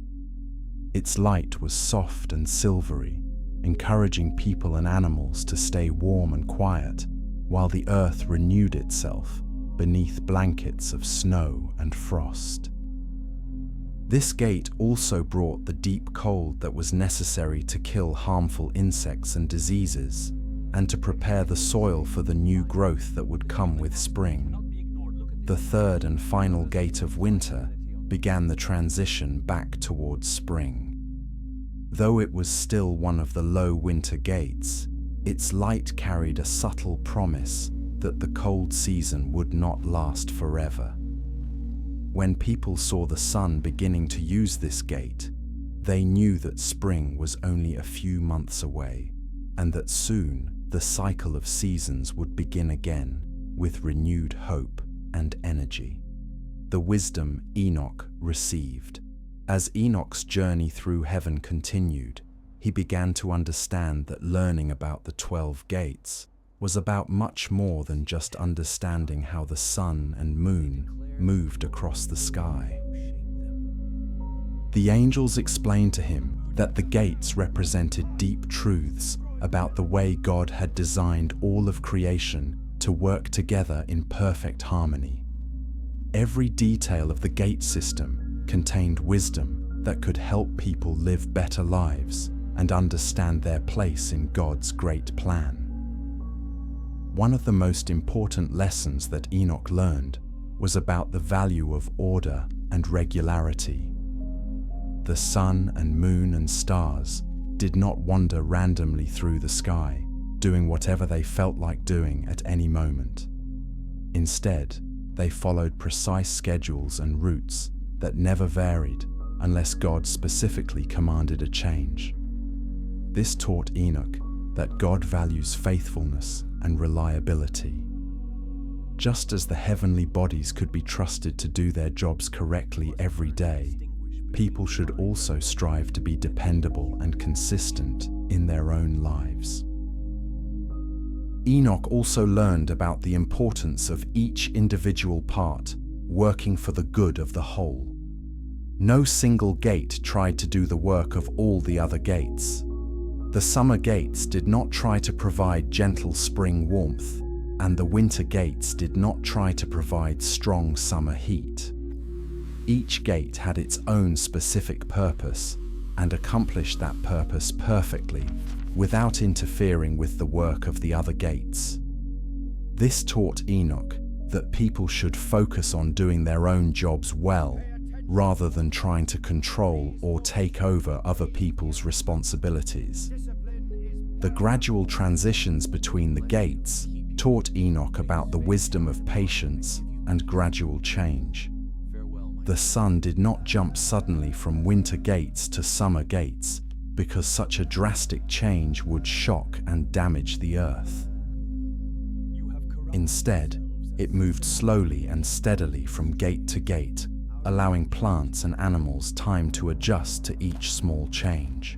Its light was soft and silvery, encouraging people and animals to stay warm and quiet while the earth renewed itself beneath blankets of snow and frost. This gate also brought the deep cold that was necessary to kill harmful insects and diseases, and to prepare the soil for the new growth that would come with spring. The third and final gate of winter began the transition back towards spring. Though it was still one of the low winter gates, its light carried a subtle promise that the cold season would not last forever. When people saw the sun beginning to use this gate, they knew that spring was only a few months away, and that soon the cycle of seasons would begin again with renewed hope and energy. The wisdom Enoch received. As Enoch's journey through heaven continued, he began to understand that learning about the 12 gates was about much more than just understanding how the sun and moon moved across the sky. The angels explained to him that the gates represented deep truths about the way God had designed all of creation to work together in perfect harmony. Every detail of the gate system contained wisdom that could help people live better lives and understand their place in God's great plan. One of the most important lessons that Enoch learned was about the value of order and regularity. The sun and moon and stars did not wander randomly through the sky, doing whatever they felt like doing at any moment. Instead, they followed precise schedules and routes that never varied unless God specifically commanded a change. This taught Enoch that God values faithfulness and reliability. Just as the heavenly bodies could be trusted to do their jobs correctly every day, people should also strive to be dependable and consistent in their own lives. Enoch also learned about the importance of each individual part working for the good of the whole. No single gate tried to do the work of all the other gates. The summer gates did not try to provide gentle spring warmth, and the winter gates did not try to provide strong summer heat. Each gate had its own specific purpose and accomplished that purpose perfectly without interfering with the work of the other gates. This taught Enoch that people should focus on doing their own jobs well, rather than trying to control or take over other people's responsibilities. The gradual transitions between the gates taught Enoch about the wisdom of patience and gradual change. The sun did not jump suddenly from winter gates to summer gates, because such a drastic change would shock and damage the earth. Instead, it moved slowly and steadily from gate to gate, allowing plants and animals time to adjust to each small change.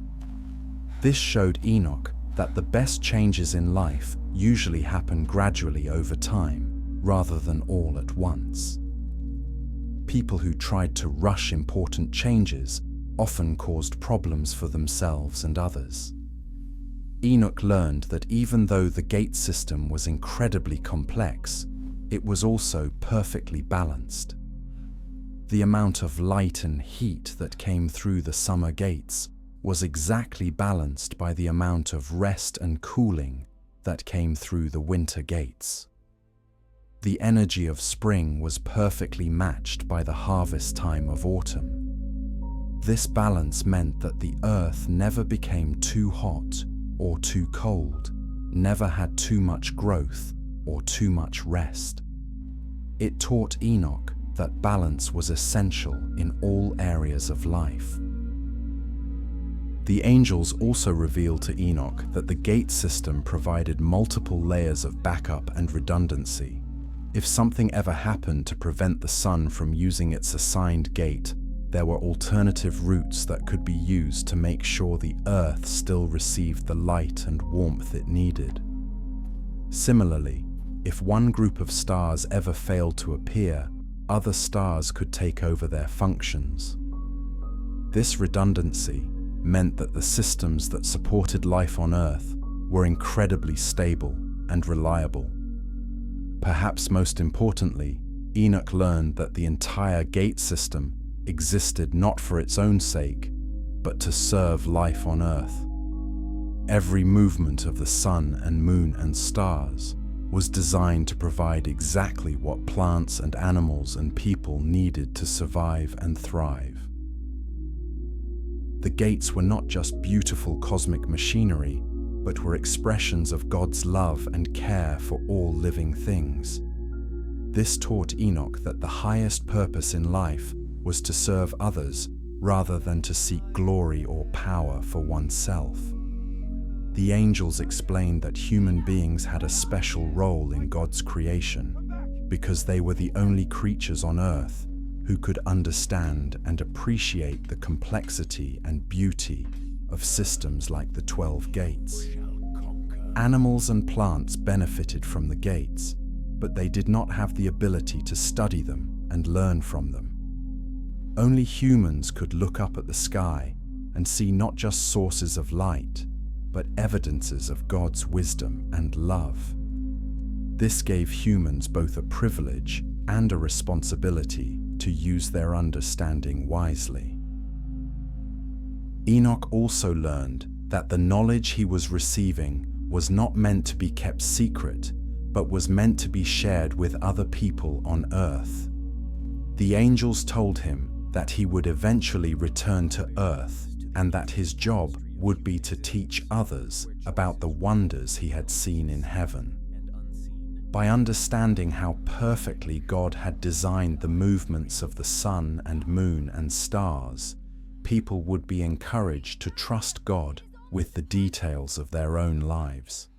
This showed Enoch that the best changes in life usually happen gradually over time, rather than all at once. People who tried to rush important changes often caused problems for themselves and others. Enoch learned that even though the gate system was incredibly complex, it was also perfectly balanced. The amount of light and heat that came through the summer gates was exactly balanced by the amount of rest and cooling that came through the winter gates. The energy of spring was perfectly matched by the harvest time of autumn. This balance meant that the earth never became too hot or too cold, never had too much growth or too much rest. It taught Enoch that balance was essential in all areas of life. The angels also revealed to Enoch that the gate system provided multiple layers of backup and redundancy. If something ever happened to prevent the sun from using its assigned gate, there were alternative routes that could be used to make sure the earth still received the light and warmth it needed. Similarly, If one group of stars ever failed to appear, other stars could take over their functions. This redundancy meant that the systems that supported life on Earth were incredibly stable and reliable. Perhaps most importantly, Enoch learned that the entire gate system existed not for its own sake, but to serve life on Earth. Every movement of the sun and moon and stars was designed to provide exactly what plants and animals and people needed to survive and thrive. The gates were not just beautiful cosmic machinery, but were expressions of God's love and care for all living things. This taught Enoch that the highest purpose in life was to serve others rather than to seek glory or power for oneself. The angels explained that human beings had a special role in God's creation because they were the only creatures on Earth who could understand and appreciate the complexity and beauty of systems like the 12 gates. Animals and plants benefited from the gates, but they did not have the ability to study them and learn from them. Only humans could look up at the sky and see not just sources of light, but evidences of God's wisdom and love. This gave humans both a privilege and a responsibility to use their understanding wisely. Enoch also learned that the knowledge he was receiving was not meant to be kept secret, but was meant to be shared with other people on Earth. The angels told him that he would eventually return to Earth and that his job would be to teach others about the wonders he had seen in heaven. By understanding how perfectly God had designed the movements of the sun and moon and stars, people would be encouraged to trust God with the details of their own lives.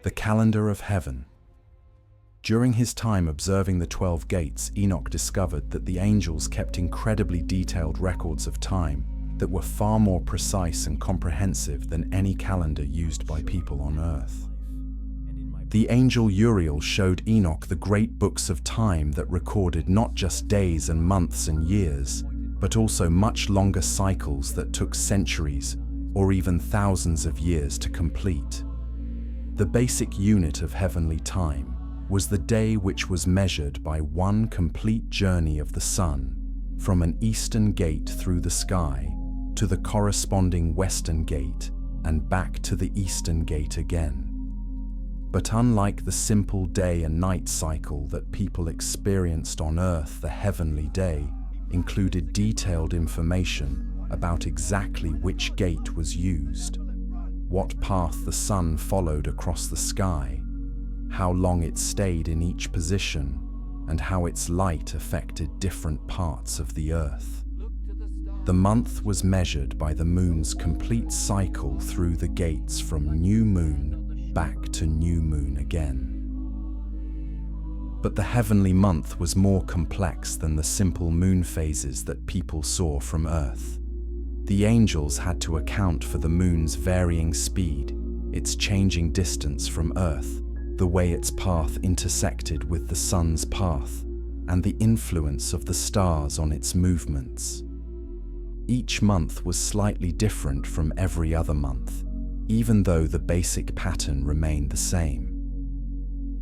The calendar of heaven. During his time observing the 12 gates, Enoch discovered that the angels kept incredibly detailed records of time that were far more precise and comprehensive than any calendar used by people on Earth. The angel Uriel showed Enoch the great books of time that recorded not just days and months and years, but also much longer cycles that took centuries or even thousands of years to complete. The basic unit of heavenly time was the day, which was measured by one complete journey of the sun from an eastern gate through the sky to the corresponding western gate and back to the eastern gate again. But unlike the simple day and night cycle that people experienced on Earth, the heavenly day included detailed information about exactly which gate was used, what path the sun followed across the sky, how long it stayed in each position, and how its light affected different parts of the Earth. The month was measured by the moon's complete cycle through the gates from new moon back to new moon again. But the heavenly month was more complex than the simple moon phases that people saw from Earth. The angels had to account for the moon's varying speed, its changing distance from Earth, the way its path intersected with the sun's path, and the influence of the stars on its movements. Each month was slightly different from every other month, even though the basic pattern remained the same.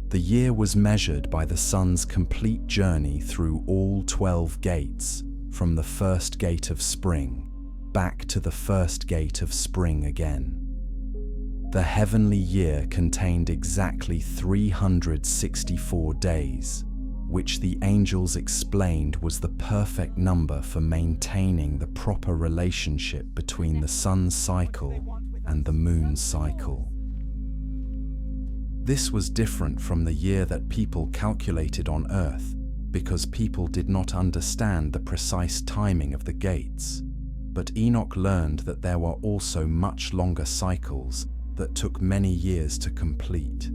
The year was measured by the sun's complete journey through all 12 gates, from the first gate of spring back to the first gate of spring again. The heavenly year contained exactly 364 days, which the angels explained was the perfect number for maintaining the proper relationship between the sun's cycle and the moon's cycle. This was different from the year that people calculated on Earth because people did not understand the precise timing of the gates. But Enoch learned that there were also much longer cycles that took many years to complete.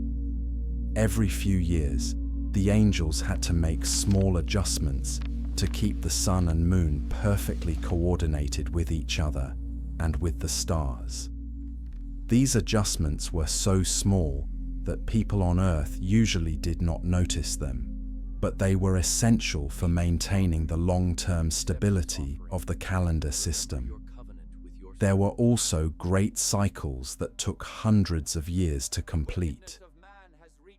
Every few years, the angels had to make small adjustments to keep the sun and moon perfectly coordinated with each other and with the stars. These adjustments were so small that people on Earth usually did not notice them, but they were essential for maintaining the long-term stability of the calendar system. There were also great cycles that took hundreds of years to complete.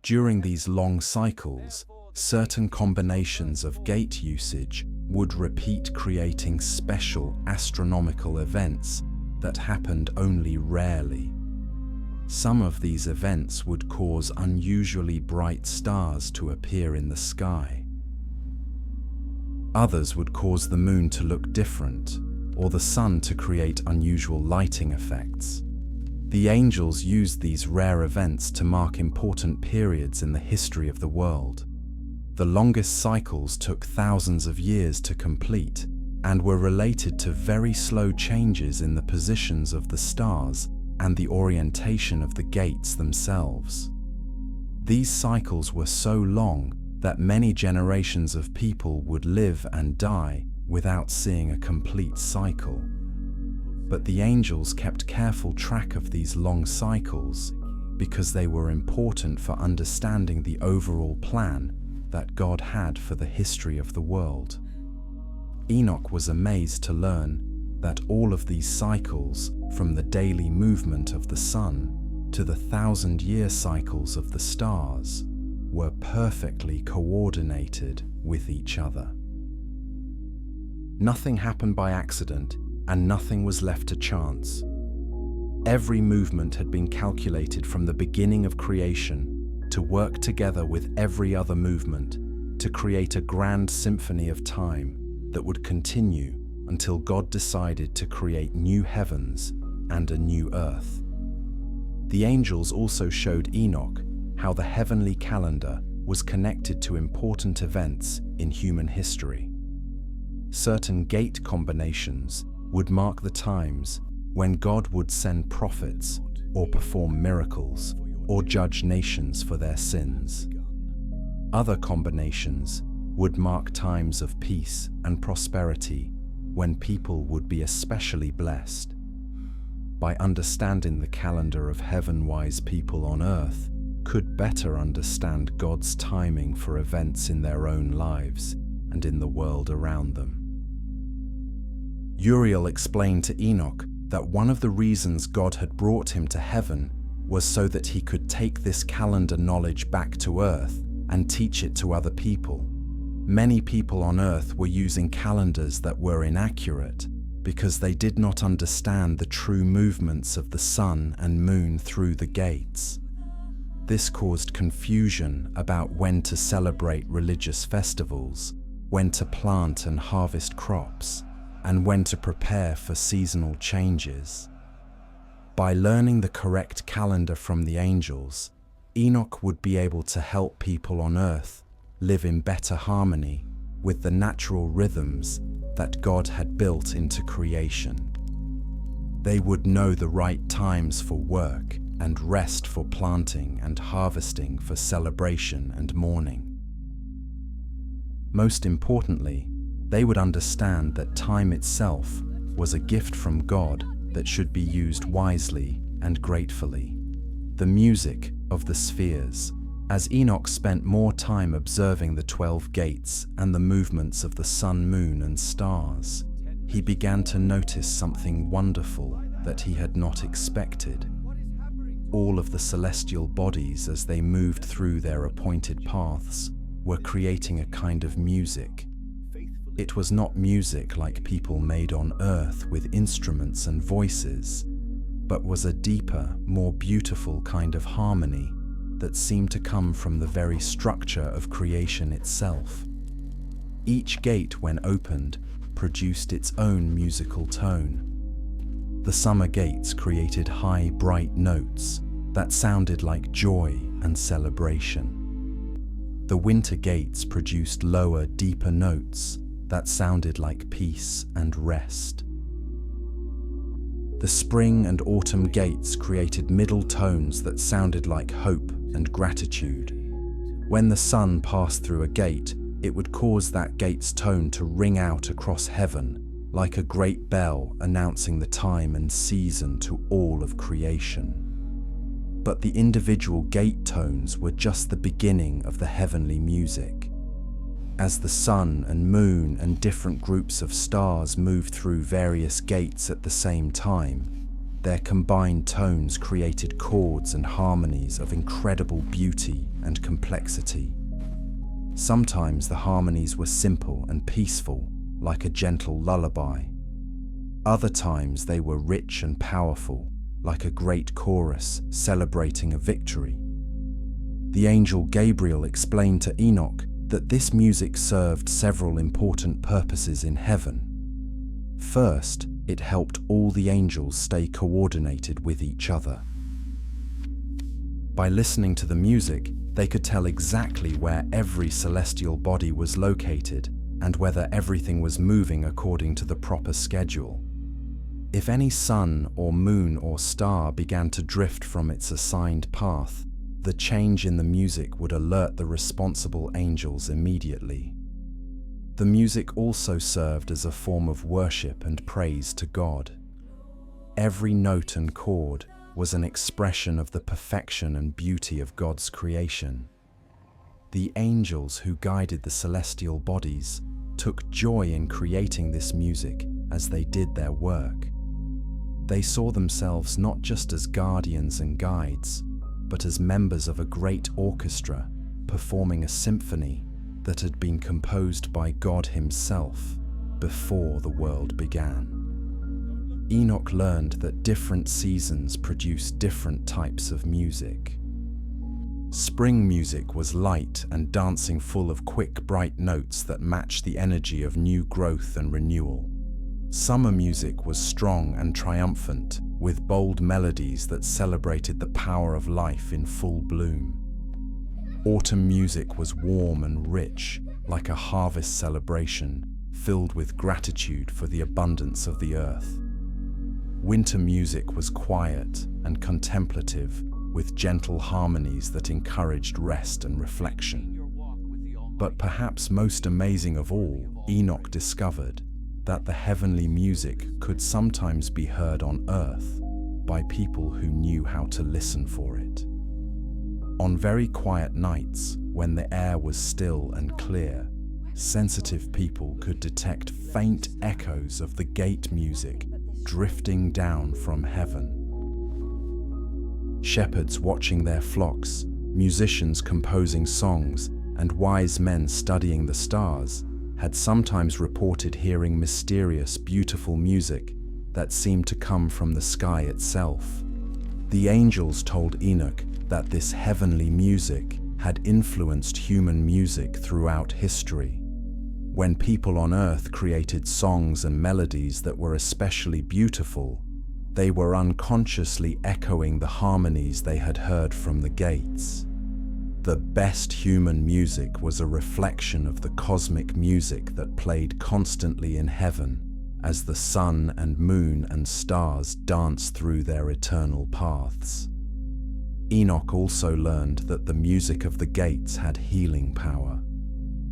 During these long cycles, certain combinations of gate usage would repeat, creating special astronomical events that happened only rarely. Some of these events would cause unusually bright stars to appear in the sky. Others would cause the moon to look different, or the sun to create unusual lighting effects. The angels used these rare events to mark important periods in the history of the world. The longest cycles took thousands of years to complete and were related to very slow changes in the positions of the stars and the orientation of the gates themselves. These cycles were so long that many generations of people would live and die without seeing a complete cycle. But the angels kept careful track of these long cycles because they were important for understanding the overall plan that God had for the history of the world. Enoch was amazed to learn that all of these cycles, from the daily movement of the sun to the 1,000-year cycles of the stars, were perfectly coordinated with each other. Nothing happened by accident, and nothing was left to chance. Every movement had been calculated from the beginning of creation to work together with every other movement to create a grand symphony of time that would continue until God decided to create new heavens and a new earth. The angels also showed Enoch how the heavenly calendar was connected to important events in human history. Certain gate combinations would mark the times when God would send prophets or perform miracles or judge nations for their sins. Other combinations would mark times of peace and prosperity when people would be especially blessed. By understanding the calendar of heaven-wise people on earth could better understand God's timing for events in their own lives and in the world around them. Uriel explained to Enoch that one of the reasons God had brought him to heaven was so that he could take this calendar knowledge back to earth and teach it to other people. Many people on earth were using calendars that were inaccurate because they did not understand the true movements of the sun and moon through the gates. This caused confusion about when to celebrate religious festivals, when to plant and harvest crops, and when to prepare for seasonal changes. By learning the correct calendar from the angels, Enoch would be able to help people on earth live in better harmony with the natural rhythms that God had built into creation. They would know the right times for work and rest, for planting and harvesting, for celebration and mourning. Most importantly, they would understand that time itself was a gift from God that should be used wisely and gratefully. The music of the spheres. As Enoch spent more time observing the 12 gates and the movements of the sun, moon, and stars, he began to notice something wonderful that he had not expected. All of the celestial bodies, as they moved through their appointed paths, were creating a kind of music. It was not music like people made on earth with instruments and voices, but was a deeper, more beautiful kind of harmony that seemed to come from the very structure of creation itself. Each gate, when opened, produced its own musical tone. The summer gates created high, bright notes that sounded like joy and celebration. The winter gates produced lower, deeper notes that sounded like peace and rest. The spring and autumn gates created middle tones that sounded like hope and gratitude. When the sun passed through a gate, it would cause that gate's tone to ring out across heaven like a great bell announcing the time and season to all of creation. But the individual gate tones were just the beginning of the heavenly music. As the sun and moon and different groups of stars moved through various gates at the same time, their combined tones created chords and harmonies of incredible beauty and complexity. Sometimes the harmonies were simple and peaceful, like a gentle lullaby. Other times they were rich and powerful, like a great chorus celebrating a victory. The angel Gabriel explained to Enoch that this music served several important purposes in heaven. First, it helped all the angels stay coordinated with each other. By listening to the music, they could tell exactly where every celestial body was located and whether everything was moving according to the proper schedule. If any sun or moon or star began to drift from its assigned path, the change in the music would alert the responsible angels immediately. The music also served as a form of worship and praise to God. Every note and chord was an expression of the perfection and beauty of God's creation. The angels who guided the celestial bodies took joy in creating this music as they did their work. They saw themselves not just as guardians and guides, but as members of a great orchestra performing a symphony that had been composed by God Himself before the world began. Enoch learned that different seasons produce different types of music. Spring music was light and dancing, full of quick, bright notes that matched the energy of new growth and renewal. Summer music was strong and triumphant, with bold melodies that celebrated the power of life in full bloom. Autumn music was warm and rich, like a harvest celebration, filled with gratitude for the abundance of the earth. Winter music was quiet and contemplative, with gentle harmonies that encouraged rest and reflection. But perhaps most amazing of all, Enoch discovered that the heavenly music could sometimes be heard on earth by people who knew how to listen for it. On very quiet nights, when the air was still and clear, sensitive people could detect faint echoes of the gate music drifting down from heaven. Shepherds watching their flocks, musicians composing songs, and wise men studying the stars had sometimes reported hearing mysterious, beautiful music that seemed to come from the sky itself. The angels told Enoch that this heavenly music had influenced human music throughout history. When people on earth created songs and melodies that were especially beautiful, they were unconsciously echoing the harmonies they had heard from the gates. The best human music was a reflection of the cosmic music that played constantly in heaven as the sun and moon and stars danced through their eternal paths. Enoch also learned that the music of the gates had healing power.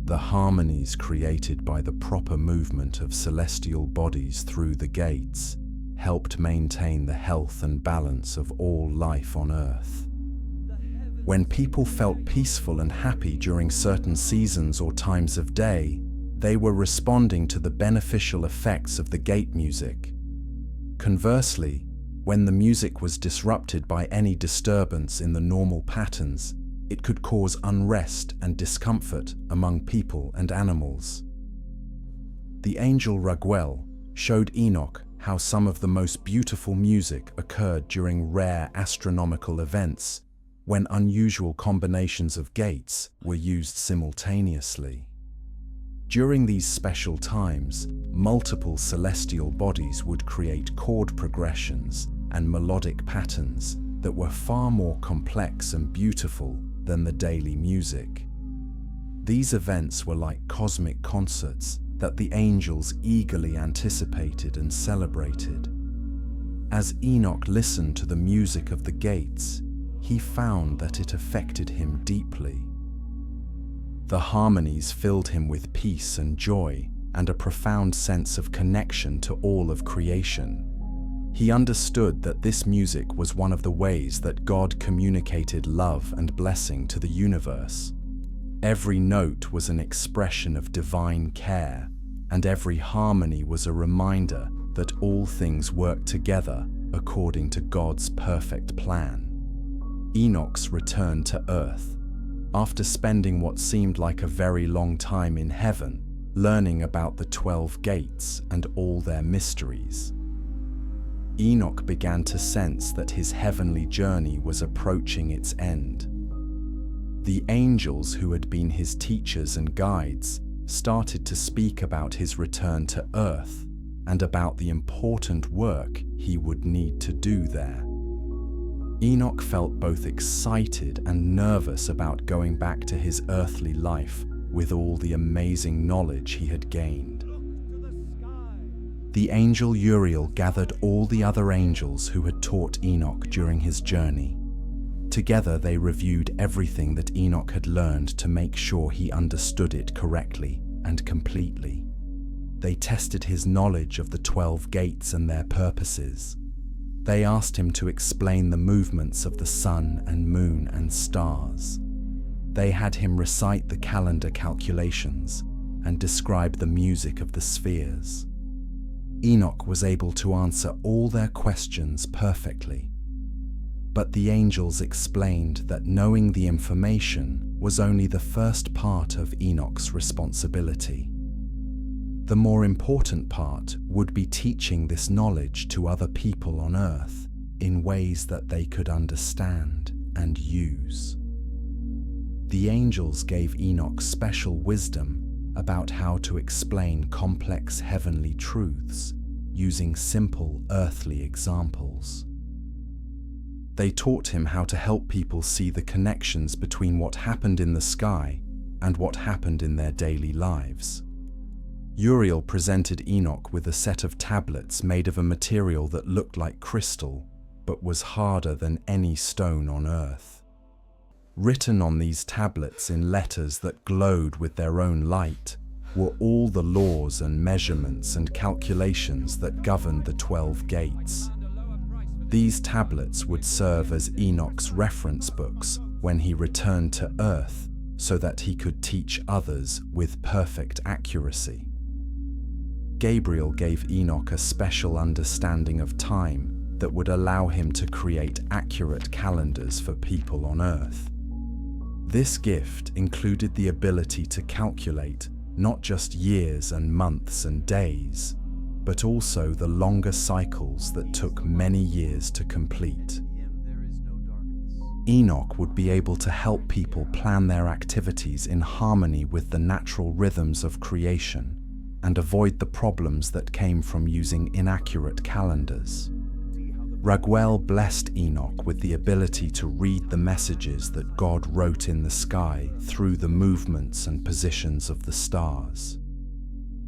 The harmonies created by the proper movement of celestial bodies through the gates helped maintain the health and balance of all life on earth. When people felt peaceful and happy during certain seasons or times of day, they were responding to the beneficial effects of the gate music. Conversely, when the music was disrupted by any disturbance in the normal patterns, it could cause unrest and discomfort among people and animals. The angel Raguel showed Enoch how some of the most beautiful music occurred during rare astronomical events, when unusual combinations of gates were used simultaneously. During these special times, multiple celestial bodies would create chord progressions and melodic patterns that were far more complex and beautiful than the daily music. These events were like cosmic concerts that the angels eagerly anticipated and celebrated. As Enoch listened to the music of the gates, he found that it affected him deeply. The harmonies filled him with peace and joy and a profound sense of connection to all of creation. He understood that this music was one of the ways that God communicated love and blessing to the universe. Every note was an expression of divine care, and every harmony was a reminder that all things work together according to God's perfect plan. Enoch's return to Earth. After spending what seemed like a very long time in heaven, learning about the 12 gates and all their mysteries, Enoch began to sense that his heavenly journey was approaching its end. The angels who had been his teachers and guides started to speak about his return to Earth and about the important work he would need to do there. Enoch felt both excited and nervous about going back to his earthly life with all the amazing knowledge he had gained. The angel Uriel gathered all the other angels who had taught Enoch during his journey. Together they reviewed everything that Enoch had learned to make sure he understood it correctly and completely. They tested his knowledge of the 12 gates and their purposes. They asked him to explain the movements of the sun and moon and stars. They had him recite the calendar calculations and describe the music of the spheres. Enoch was able to answer all their questions perfectly. But the angels explained that knowing the information was only the first part of Enoch's responsibility. The more important part would be teaching this knowledge to other people on Earth in ways that they could understand and use. The angels gave Enoch special wisdom about how to explain complex heavenly truths using simple earthly examples. They taught him how to help people see the connections between what happened in the sky and what happened in their daily lives. Uriel presented Enoch with a set of tablets made of a material that looked like crystal, but was harder than any stone on Earth. Written on these tablets in letters that glowed with their own light were all the laws and measurements and calculations that governed the 12 gates. These tablets would serve as Enoch's reference books when he returned to Earth so that he could teach others with perfect accuracy. Gabriel gave Enoch a special understanding of time that would allow him to create accurate calendars for people on Earth. This gift included the ability to calculate not just years and months and days, but also the longer cycles that took many years to complete. Enoch would be able to help people plan their activities in harmony with the natural rhythms of creation and avoid the problems that came from using inaccurate calendars. Raguel blessed Enoch with the ability to read the messages that God wrote in the sky through the movements and positions of the stars.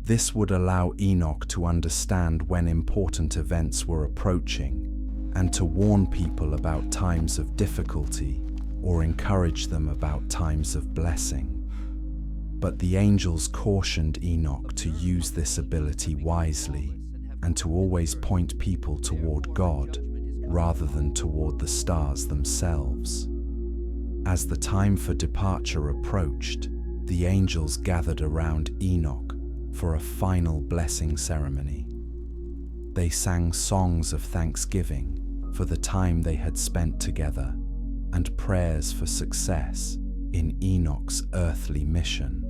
This would allow Enoch to understand when important events were approaching and to warn people about times of difficulty or encourage them about times of blessing. But the angels cautioned Enoch to use this ability wisely and to always point people toward God rather than toward the stars themselves. As the time for departure approached, the angels gathered around Enoch for a final blessing ceremony. They sang songs of thanksgiving for the time they had spent together and prayers for success in Enoch's earthly mission.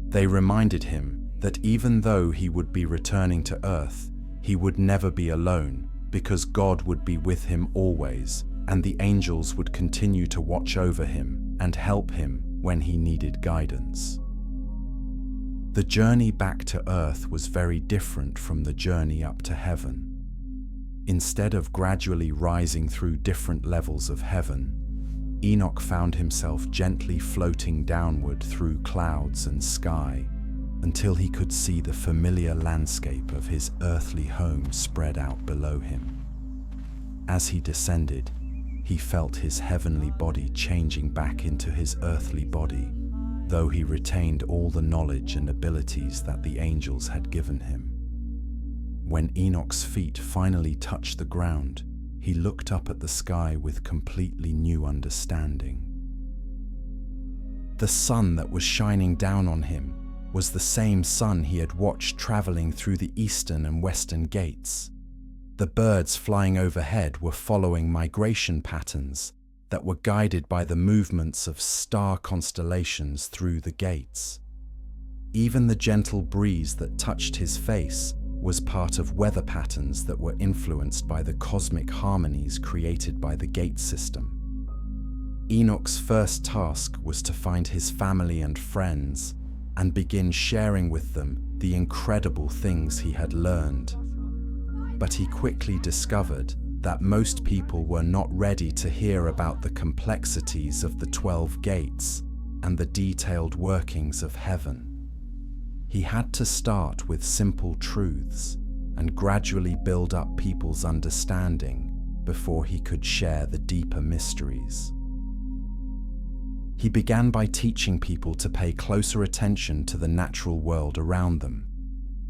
They reminded him that even though he would be returning to Earth, he would never be alone because God would be with him always, and the angels would continue to watch over him and help him when he needed guidance. The journey back to Earth was very different from the journey up to heaven. Instead of gradually rising through different levels of heaven, Enoch found himself gently floating downward through clouds and sky until he could see the familiar landscape of his earthly home spread out below him. As he descended, he felt his heavenly body changing back into his earthly body, though he retained all the knowledge and abilities that the angels had given him. When Enoch's feet finally touched the ground, he looked up at the sky with completely new understanding. The sun that was shining down on him was the same sun he had watched traveling through the eastern and western gates. The birds flying overhead were following migration patterns that were guided by the movements of star constellations through the gates. Even the gentle breeze that touched his face was part of weather patterns that were influenced by the cosmic harmonies created by the gate system. Enoch's first task was to find his family and friends and begin sharing with them the incredible things he had learned. But he quickly discovered that most people were not ready to hear about the complexities of the 12 gates and the detailed workings of heaven. He had to start with simple truths and gradually build up people's understanding before he could share the deeper mysteries. He began by teaching people to pay closer attention to the natural world around them.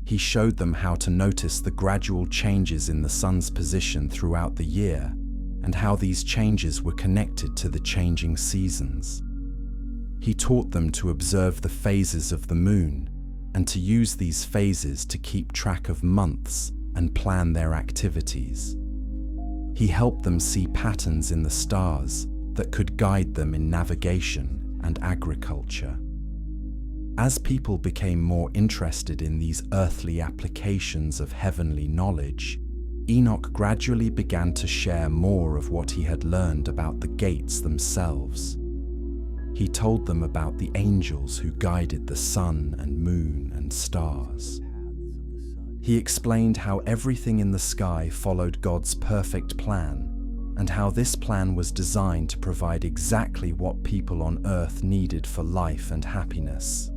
He showed them how to notice the gradual changes in the sun's position throughout the year and how these changes were connected to the changing seasons. He taught them to observe the phases of the moon and to use these phases to keep track of months and plan their activities. He helped them see patterns in the stars that could guide them in navigation and agriculture. As people became more interested in these earthly applications of heavenly knowledge, Enoch gradually began to share more of what he had learned about the gates themselves. He told them about the angels who guided the sun and moon and stars. He explained how everything in the sky followed God's perfect plan, and how this plan was designed to provide exactly what people on earth needed for life and happiness.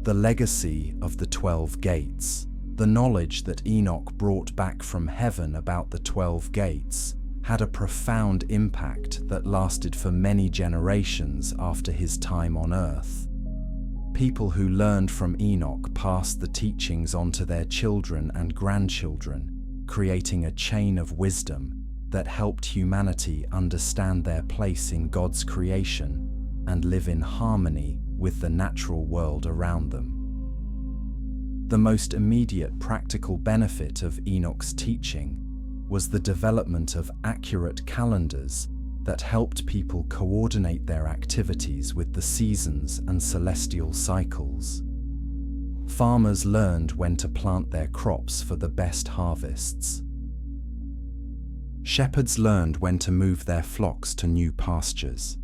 The legacy of the 12 gates, the knowledge that Enoch brought back from heaven about the 12 gates, had a profound impact that lasted for many generations after his time on earth. People who learned from Enoch passed the teachings on to their children and grandchildren, creating a chain of wisdom that helped humanity understand their place in God's creation and live in harmony with the natural world around them. The most immediate practical benefit of Enoch's teaching was the development of accurate calendars that helped people coordinate their activities with the seasons and celestial cycles. Farmers learned when to plant their crops for the best harvests. Shepherds learned when to move their flocks to new pastures.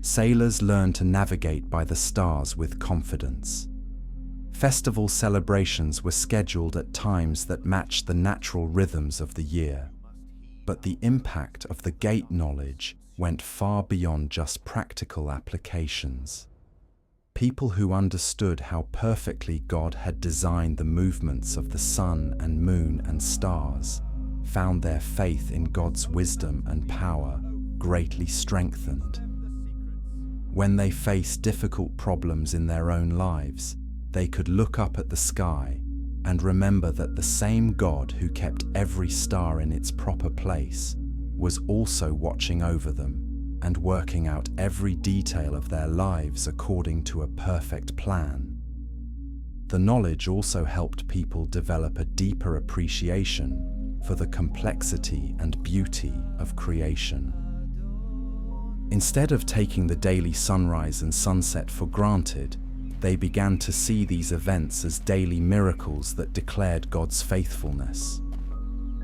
Sailors learned to navigate by the stars with confidence. Festival celebrations were scheduled at times that matched the natural rhythms of the year. But the impact of the gate knowledge went far beyond just practical applications. People who understood how perfectly God had designed the movements of the sun and moon and stars found their faith in God's wisdom and power greatly strengthened. When they faced difficult problems in their own lives, they could look up at the sky and remember that the same God who kept every star in its proper place was also watching over them and working out every detail of their lives according to a perfect plan. The knowledge also helped people develop a deeper appreciation for the complexity and beauty of creation. Instead of taking the daily sunrise and sunset for granted, they began to see these events as daily miracles that declared God's faithfulness.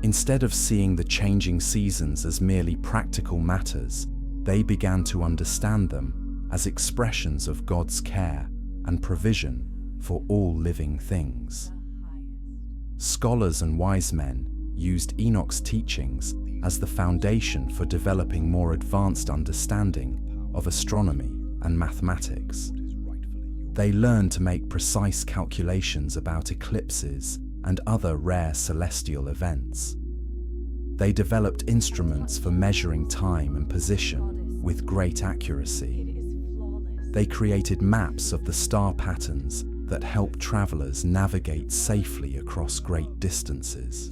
Instead of seeing the changing seasons as merely practical matters, they began to understand them as expressions of God's care and provision for all living things. Scholars and wise men used Enoch's teachings as the foundation for developing more advanced understanding of astronomy and mathematics. They learned to make precise calculations about eclipses and other rare celestial events. They developed instruments for measuring time and position with great accuracy. They created maps of the star patterns that helped travelers navigate safely across great distances.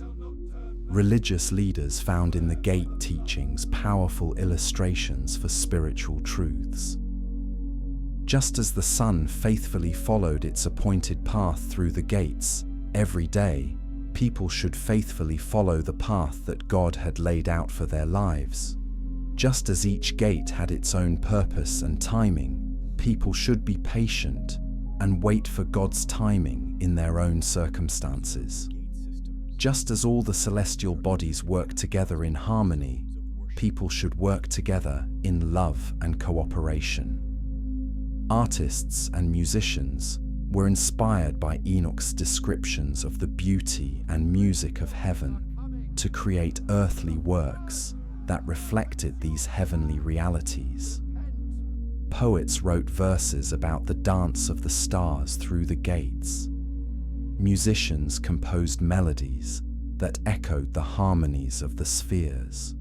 Religious leaders found in the gate teachings powerful illustrations for spiritual truths. Just as the sun faithfully followed its appointed path through the gates, every day, people should faithfully follow the path that God had laid out for their lives. Just as each gate had its own purpose and timing, people should be patient and wait for God's timing in their own circumstances. Just as all the celestial bodies work together in harmony, people should work together in love and cooperation. Artists and musicians were inspired by Enoch's descriptions of the beauty and music of heaven to create earthly works that reflected these heavenly realities. Poets wrote verses about the dance of the stars through the gates. Musicians composed melodies that echoed the harmonies of the spheres.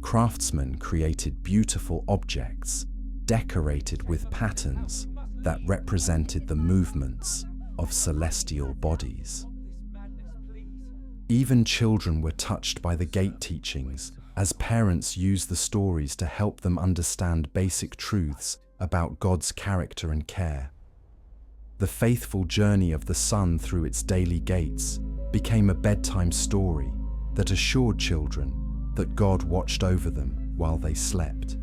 Craftsmen created beautiful objects decorated with patterns that represented the movements of celestial bodies. Even children were touched by the gate teachings, as parents used the stories to help them understand basic truths about God's character and care. The faithful journey of the sun through its daily gates became a bedtime story that assured children that God watched over them while they slept.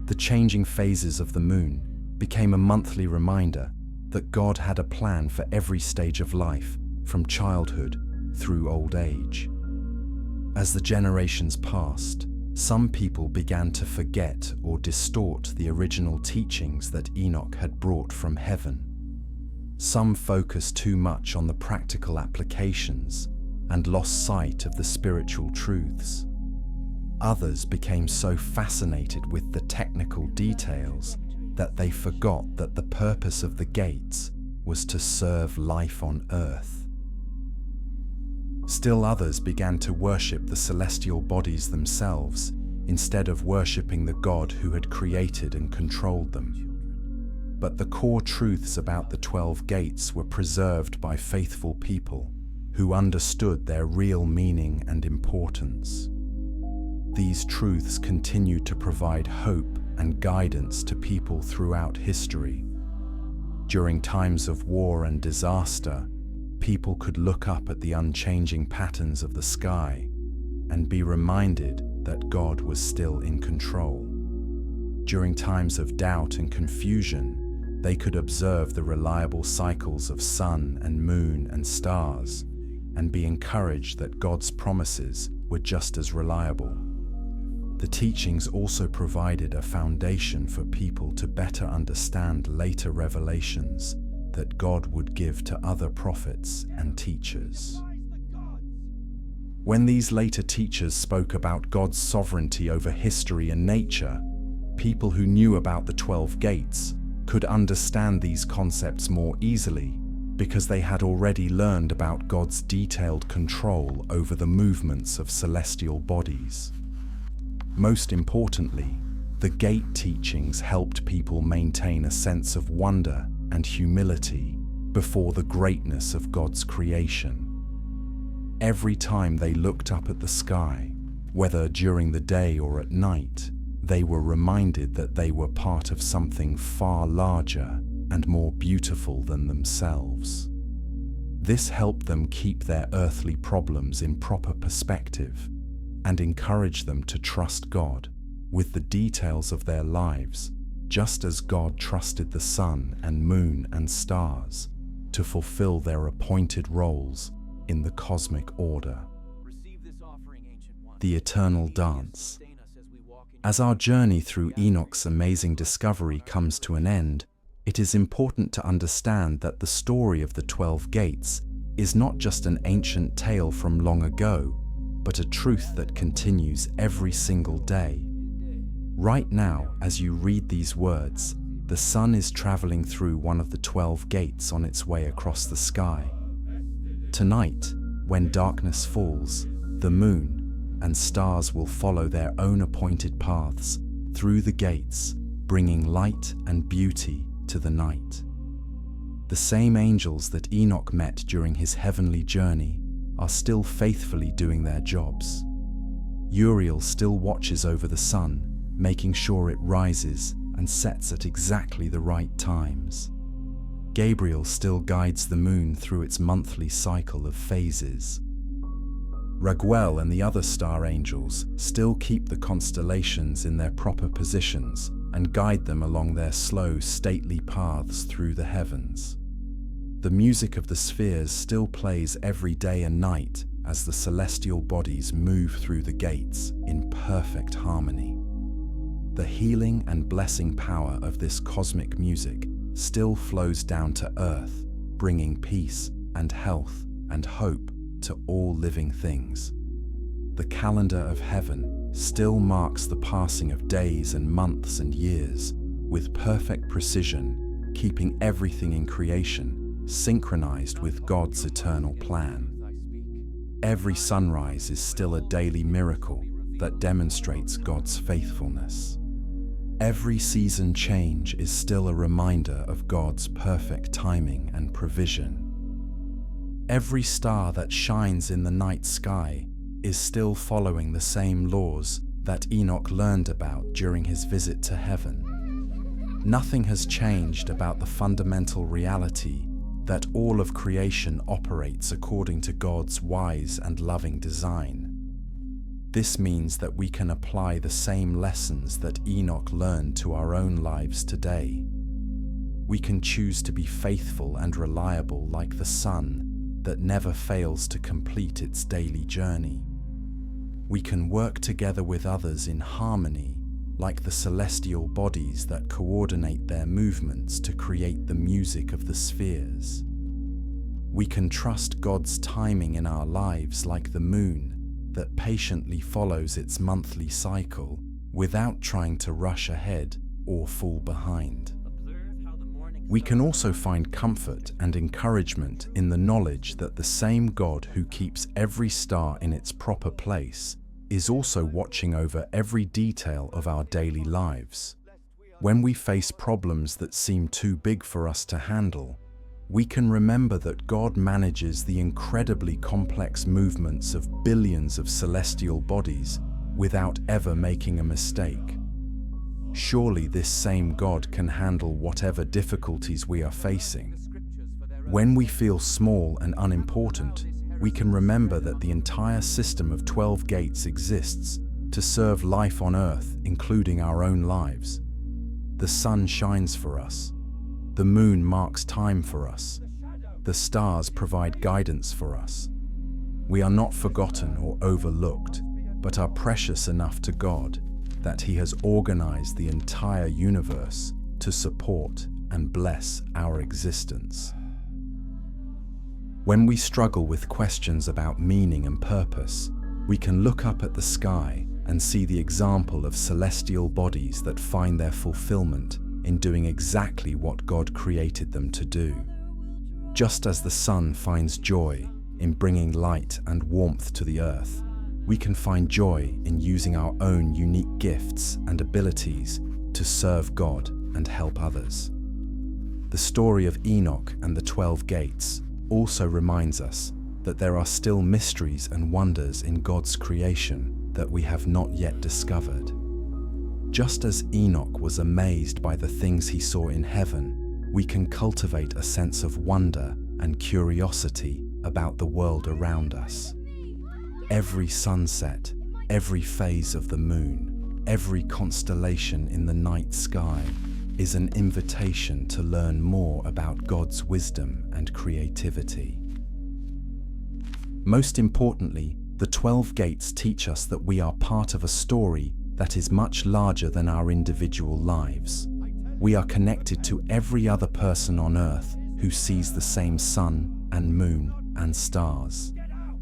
The changing phases of the moon became a monthly reminder that God had a plan for every stage of life, from childhood through old age. As the generations passed, some people began to forget or distort the original teachings that Enoch had brought from heaven. Some focused too much on the practical applications and lost sight of the spiritual truths. Others became so fascinated with the technical details that they forgot that the purpose of the gates was to serve life on earth. Still others began to worship the celestial bodies themselves instead of worshipping the God who had created and controlled them. But the core truths about the 12 gates were preserved by faithful people who understood their real meaning and importance. These truths continue to provide hope and guidance to people throughout history. During times of war and disaster, people could look up at the unchanging patterns of the sky and be reminded that God was still in control. During times of doubt and confusion, they could observe the reliable cycles of sun and moon and stars and be encouraged that God's promises were just as reliable. The teachings also provided a foundation for people to better understand later revelations that God would give to other prophets and teachers. When these later teachers spoke about God's sovereignty over history and nature, people who knew about the 12 gates could understand these concepts more easily because they had already learned about God's detailed control over the movements of celestial bodies. Most importantly, the gate teachings helped people maintain a sense of wonder and humility before the greatness of God's creation. Every time they looked up at the sky, whether during the day or at night, they were reminded that they were part of something far larger and more beautiful than themselves. This helped them keep their earthly problems in proper perspective and encourage them to trust God with the details of their lives, just as God trusted the sun and moon and stars to fulfill their appointed roles in the cosmic order. The eternal dance. As our journey through Enoch's amazing discovery comes to an end, it is important to understand that the story of the 12 gates is not just an ancient tale from long ago, but a truth that continues every single day. Right now, as you read these words, the sun is traveling through one of the 12 gates on its way across the sky. Tonight, when darkness falls, the moon and stars will follow their own appointed paths through the gates, bringing light and beauty to the night. The same angels that Enoch met during his heavenly journey are still faithfully doing their jobs. Uriel still watches over the sun, making sure it rises and sets at exactly the right times. Gabriel still guides the moon through its monthly cycle of phases. Raguel and the other star angels still keep the constellations in their proper positions and guide them along their slow, stately paths through the heavens. The music of the spheres still plays every day and night as the celestial bodies move through the gates in perfect harmony. The healing and blessing power of this cosmic music still flows down to earth, bringing peace and health and hope to all living things. The calendar of heaven still marks the passing of days and months and years with perfect precision, keeping everything in creation synchronized with God's eternal plan. Every sunrise is still a daily miracle that demonstrates God's faithfulness. Every season change is still a reminder of God's perfect timing and provision. Every star that shines in the night sky is still following the same laws that Enoch learned about during his visit to heaven. Nothing has changed about the fundamental reality that all of creation operates according to God's wise and loving design. This means that we can apply the same lessons that Enoch learned to our own lives today. We can choose to be faithful and reliable like the sun that never fails to complete its daily journey. We can work together with others in harmony like the celestial bodies that coordinate their movements to create the music of the spheres. We can trust God's timing in our lives like the moon that patiently follows its monthly cycle without trying to rush ahead or fall behind. We can also find comfort and encouragement in the knowledge that the same God who keeps every star in its proper place is also watching over every detail of our daily lives. When we face problems that seem too big for us to handle, we can remember that God manages the incredibly complex movements of billions of celestial bodies without ever making a mistake. Surely this same God can handle whatever difficulties we are facing. When we feel small and unimportant, we can remember that the entire system of 12 gates exists to serve life on earth, including our own lives. The sun shines for us. The moon marks time for us. The stars provide guidance for us. We are not forgotten or overlooked, but are precious enough to God that He has organized the entire universe to support and bless our existence. When we struggle with questions about meaning and purpose, we can look up at the sky and see the example of celestial bodies that find their fulfillment in doing exactly what God created them to do. Just as the sun finds joy in bringing light and warmth to the earth, we can find joy in using our own unique gifts and abilities to serve God and help others. The story of Enoch and the 12 gates also reminds us that there are still mysteries and wonders in God's creation that we have not yet discovered. Just as Enoch was amazed by the things he saw in heaven, we can cultivate a sense of wonder and curiosity about the world around us. Every sunset, every phase of the moon, every constellation in the night sky is an invitation to learn more about God's wisdom and creativity. Most importantly, the 12 gates teach us that we are part of a story that is much larger than our individual lives. We are connected to every other person on earth who sees the same sun and moon and stars.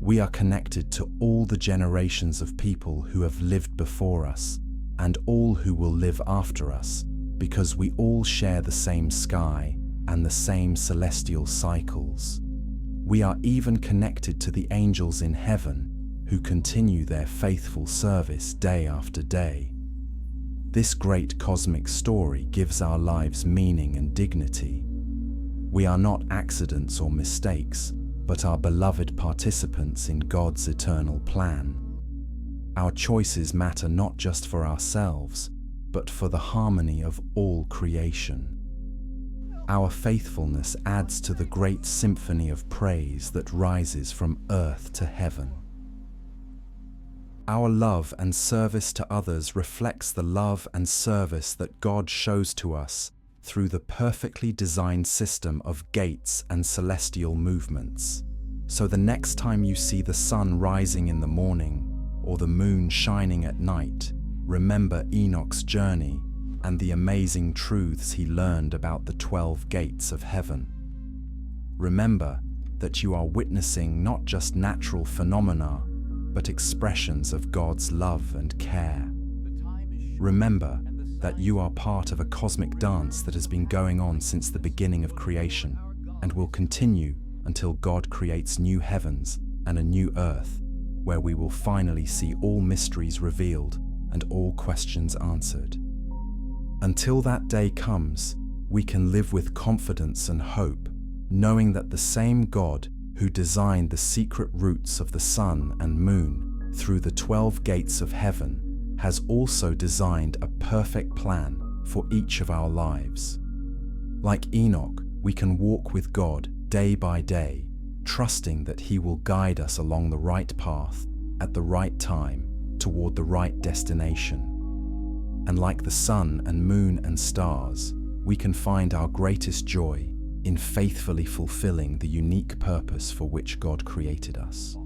We are connected to all the generations of people who have lived before us and all who will live after us, because we all share the same sky and the same celestial cycles. We are even connected to the angels in heaven who continue their faithful service day after day. This great cosmic story gives our lives meaning and dignity. We are not accidents or mistakes, but are beloved participants in God's eternal plan. Our choices matter not just for ourselves, but for the harmony of all creation. Our faithfulness adds to the great symphony of praise that rises from earth to heaven. Our love and service to others reflects the love and service that God shows to us through the perfectly designed system of gates and celestial movements. So the next time you see the sun rising in the morning or the moon shining at night, remember Enoch's journey and the amazing truths he learned about the 12 gates of heaven. Remember that you are witnessing not just natural phenomena, but expressions of God's love and care. Remember that you are part of a cosmic dance that has been going on since the beginning of creation and will continue until God creates new heavens and a new earth, where we will finally see all mysteries revealed and all questions answered. Until that day comes, we can live with confidence and hope, knowing that the same God who designed the secret routes of the sun and moon through the 12 gates of heaven has also designed a perfect plan for each of our lives. Like Enoch, we can walk with God day by day, trusting that He will guide us along the right path at the right time toward the right destination. And like the sun and moon and stars, we can find our greatest joy in faithfully fulfilling the unique purpose for which God created us.